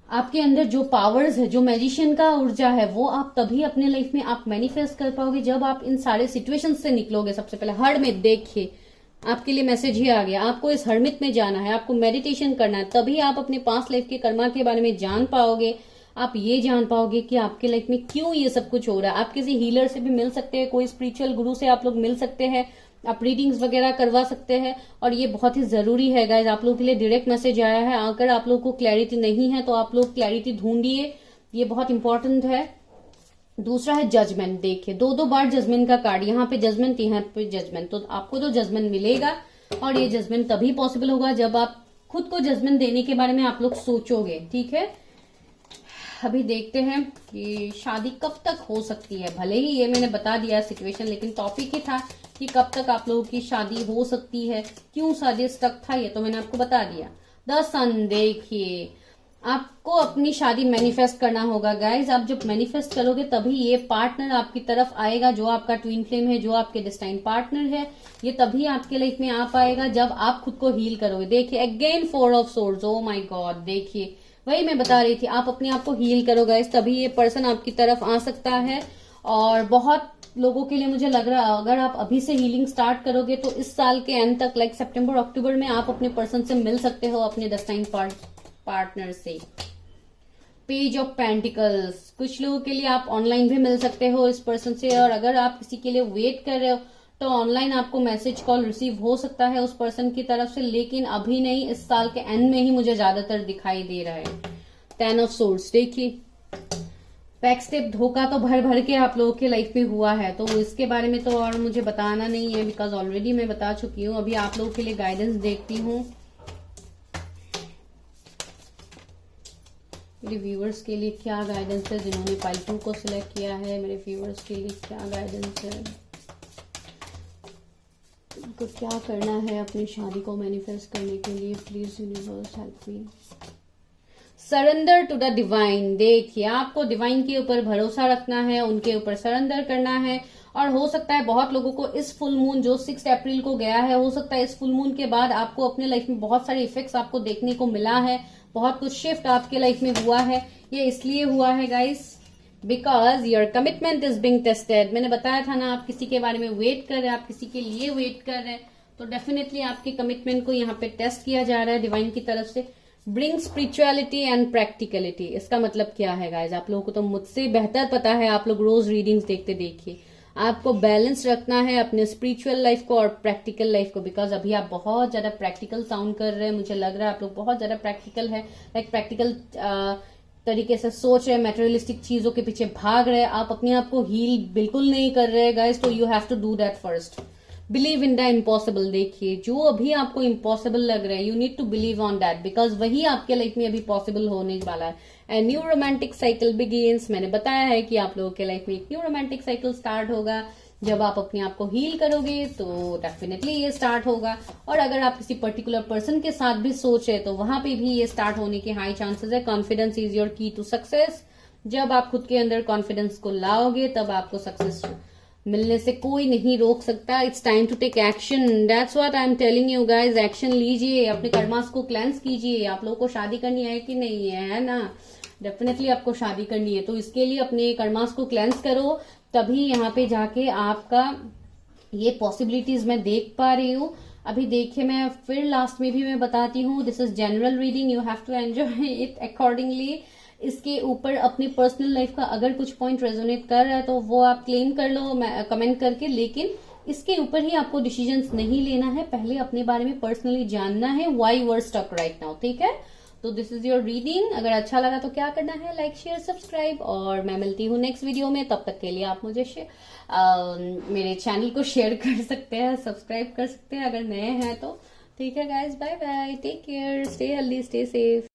आपके अंदर जो पावर्स है, जो मैजिशियन का ऊर्जा है, वो आप तभी अपने लाइफ में आप मैनिफेस्ट कर पाओगे जब आप इन सारे सिचुएशंस से निकलोगे। सबसे पहले हर्मिट, देखिए आपके लिए मैसेज ही आ गया, आपको इस हर्मिट में जाना है, आपको मेडिटेशन करना है, तभी आप अपने पास्ट लाइफ के कर्मा के बारे में जान पाओगे। आप ये जान पाओगे कि आपके लाइफ में क्यों ये सब कुछ हो रहा है। आप किसी हीलर से भी मिल सकते हैं, कोई स्पिरिचुअल गुरु से आप लोग मिल सकते हैं, आप रीडिंग्स वगैरह करवा सकते हैं, और ये बहुत ही जरूरी है गाइज। आप लोगों के लिए डायरेक्ट मैसेज आया है। अगर आप लोगों को क्लैरिटी नहीं है तो आप लोग क्लैरिटी ढूंढिए, ये बहुत इंपॉर्टेंट है। दूसरा है जजमेंट, देखिए 2 बार जजमेंट का कार्ड, यहाँ पे जजमेंट, यहाँ पे जजमेंट। तो आपको तो जजमेंट मिलेगा, और ये जजमेंट तभी पॉसिबल होगा जब आप खुद को जजमेंट देने के बारे में आप लोग सोचोगे। ठीक है, अभी देखते हैं कि शादी कब तक हो सकती है। भले ही ये मैंने बता दिया सिचुएशन, लेकिन टॉपिक ही था कि कब तक आप लोगों की शादी हो सकती है, क्यों शादी स्टक था, ये तो मैंने आपको बता दिया। द सन, देखिए आपको अपनी शादी मैनिफेस्ट करना होगा गाइज। आप जब मैनिफेस्ट करोगे तभी ये पार्टनर आपकी तरफ आएगा, जो आपका ट्विन फ्लेम है, जो आपके डेस्टाइन पार्टनर है, ये तभी आपके लाइफ में आ पाएगा जब आप खुद को हील करोगे। देखिए again 4 of swords, oh my God, देखिए वही मैं बता रही थी, आप अपने आप को हील करो गाइज, तभी ये पर्सन आपकी तरफ आ सकता है। और बहुत लोगों के लिए मुझे लग रहा है अगर आप अभी से हीलिंग स्टार्ट करोगे तो इस साल के एंड तक, लाइक सितंबर अक्टूबर में, आप अपने पर्सन से मिल सकते हो, अपने डेस्टाइन पार्टनर से। पेज ऑफ पेंटिकल्स, कुछ लोगों के लिए आप ऑनलाइन भी मिल सकते हो इस पर्सन से, और अगर आप किसी के लिए वेट कर रहे हो तो ऑनलाइन आपको मैसेज कॉल रिसीव हो सकता है उस पर्सन की तरफ से, लेकिन अभी नहीं, इस साल के एंड में ही मुझे ज्यादातर दिखाई दे रहा है। 10 ऑफ सोर्ड्स, देखिए बैक स्टेप, धोखा तो भर भर के आप लोगों के लाइफ में हुआ है, तो इसके बारे में तो और मुझे बताना नहीं है, बिकॉज ऑलरेडी मैं बता चुकी हूँ। अभी आप लोगों के लिए गाइडेंस देखती हूँ, मेरे व्यूअर्स के लिए क्या गाइडेंस है, जिन्होंने पाइल 2 को सिलेक्ट किया है, मेरे व्यूअर्स के लिए क्या गाइडेंस है, उनको क्या करना है अपनी शादी को मैनिफेस्ट करने के लिए। Please universe help me. Surrender to the divine, देखिए आपको डिवाइन के ऊपर भरोसा रखना है, उनके ऊपर सरेंडर करना है। और हो सकता है बहुत लोगों को इस फुल मून जो 6 अप्रैल को गया है, हो सकता है इस फुल मून के बाद आपको अपने लाइफ में बहुत सारे इफेक्ट्स आपको देखने को मिला है, बहुत कुछ शिफ्ट आपके लाइफ में हुआ है। ये इसलिए हुआ है guys because your commitment is being tested. मैंने बताया था ना, आप किसी के बारे में वेट कर रहे हैं, आप किसी के लिए वेट कर रहे हैं, तो डेफिनेटली आपके कमिटमेंट को यहाँ पे टेस्ट किया जा रहा है डिवाइन की तरफ से। ब्रिंग स्पिरिचुअलिटी एंड प्रैक्टिकलिटी, इसका मतलब क्या है गाइज, आप लोगों को तो मुझसे बेहतर पता है, आप लोग रोज रीडिंग्स देखते देखिए। आपको बैलेंस रखना है अपने स्पिरिचुअल लाइफ को और प्रैक्टिकल लाइफ को, बिकॉज अभी आप बहुत ज्यादा प्रैक्टिकल साउंड कर रहे हैं, मुझे लग रहा है आप लोग बहुत ज्यादा प्रैक्टिकल है, लाइक प्रैक्टिकल तरीके से सोच रहे हैं, मेटेरियलिस्टिक चीजों के पीछे भाग रहे हैं, आप अपने आप को हील बिल्कुल नहीं कर रहे हैं गाइज। तो you have to do that first. Believe in the impossible. देखिए जो अभी आपको इम्पॉसिबल लग रहा है, you need to believe on that, because वही आपके लाइफ में अभी पॉसिबल होने वाला है। And new romantic cycle begins, मैंने बताया है कि आप लोगों के लाइफ में एक न्यू रोमांटिक साइकिल स्टार्ट होगा। जब आप अपने आप को हील करोगे तो डेफिनेटली ये स्टार्ट होगा। और अगर आप किसी पर्टिकुलर पर्सन के साथ भी सोच रहे तो वहां पे भी ये स्टार्ट होने के हाई चांसेस है। कॉन्फिडेंस इज योर की टू सक्सेस। जब आप खुद के अंदर कॉन्फिडेंस को लाओगे तब आपको सक्सेस मिलने से कोई नहीं रोक सकता। It's time to take action, that's what I am telling you guys. Action लीजिए, अपने कर्मास को क्लेंस कीजिए। आप लोगों को शादी करनी है कि नहीं है ना? डेफिनेटली आपको शादी करनी है, तो इसके लिए अपने कर्मास को क्लेंस करो, तभी यहाँ पे जाके आपका ये पॉसिबिलिटीज मैं देख पा रही हूँ। अभी देखिए मैं फिर लास्ट में भी मैं बताती हूँ, this is general reading, you have to enjoy it accordingly. इसके ऊपर अपनी पर्सनल लाइफ का अगर कुछ पॉइंट रेजोनेट कर रहा है तो वो आप क्लेम कर लो कमेंट करके, लेकिन इसके ऊपर ही आपको डिसीजंस नहीं लेना है। पहले अपने बारे में पर्सनली जानना है, why you are stuck right now, ठीक है? तो दिस इज योर रीडिंग। अगर अच्छा लगा तो क्या करना है, लाइक शेयर सब्सक्राइब, और मैं मिलती हूँ नेक्स्ट वीडियो में। तब तक के लिए आप मुझे मेरे चैनल को शेयर कर सकते हैं, सब्सक्राइब कर सकते हैं अगर नए हैं तो। ठीक है guys, bye bye, take care, stay healthy, stay safe.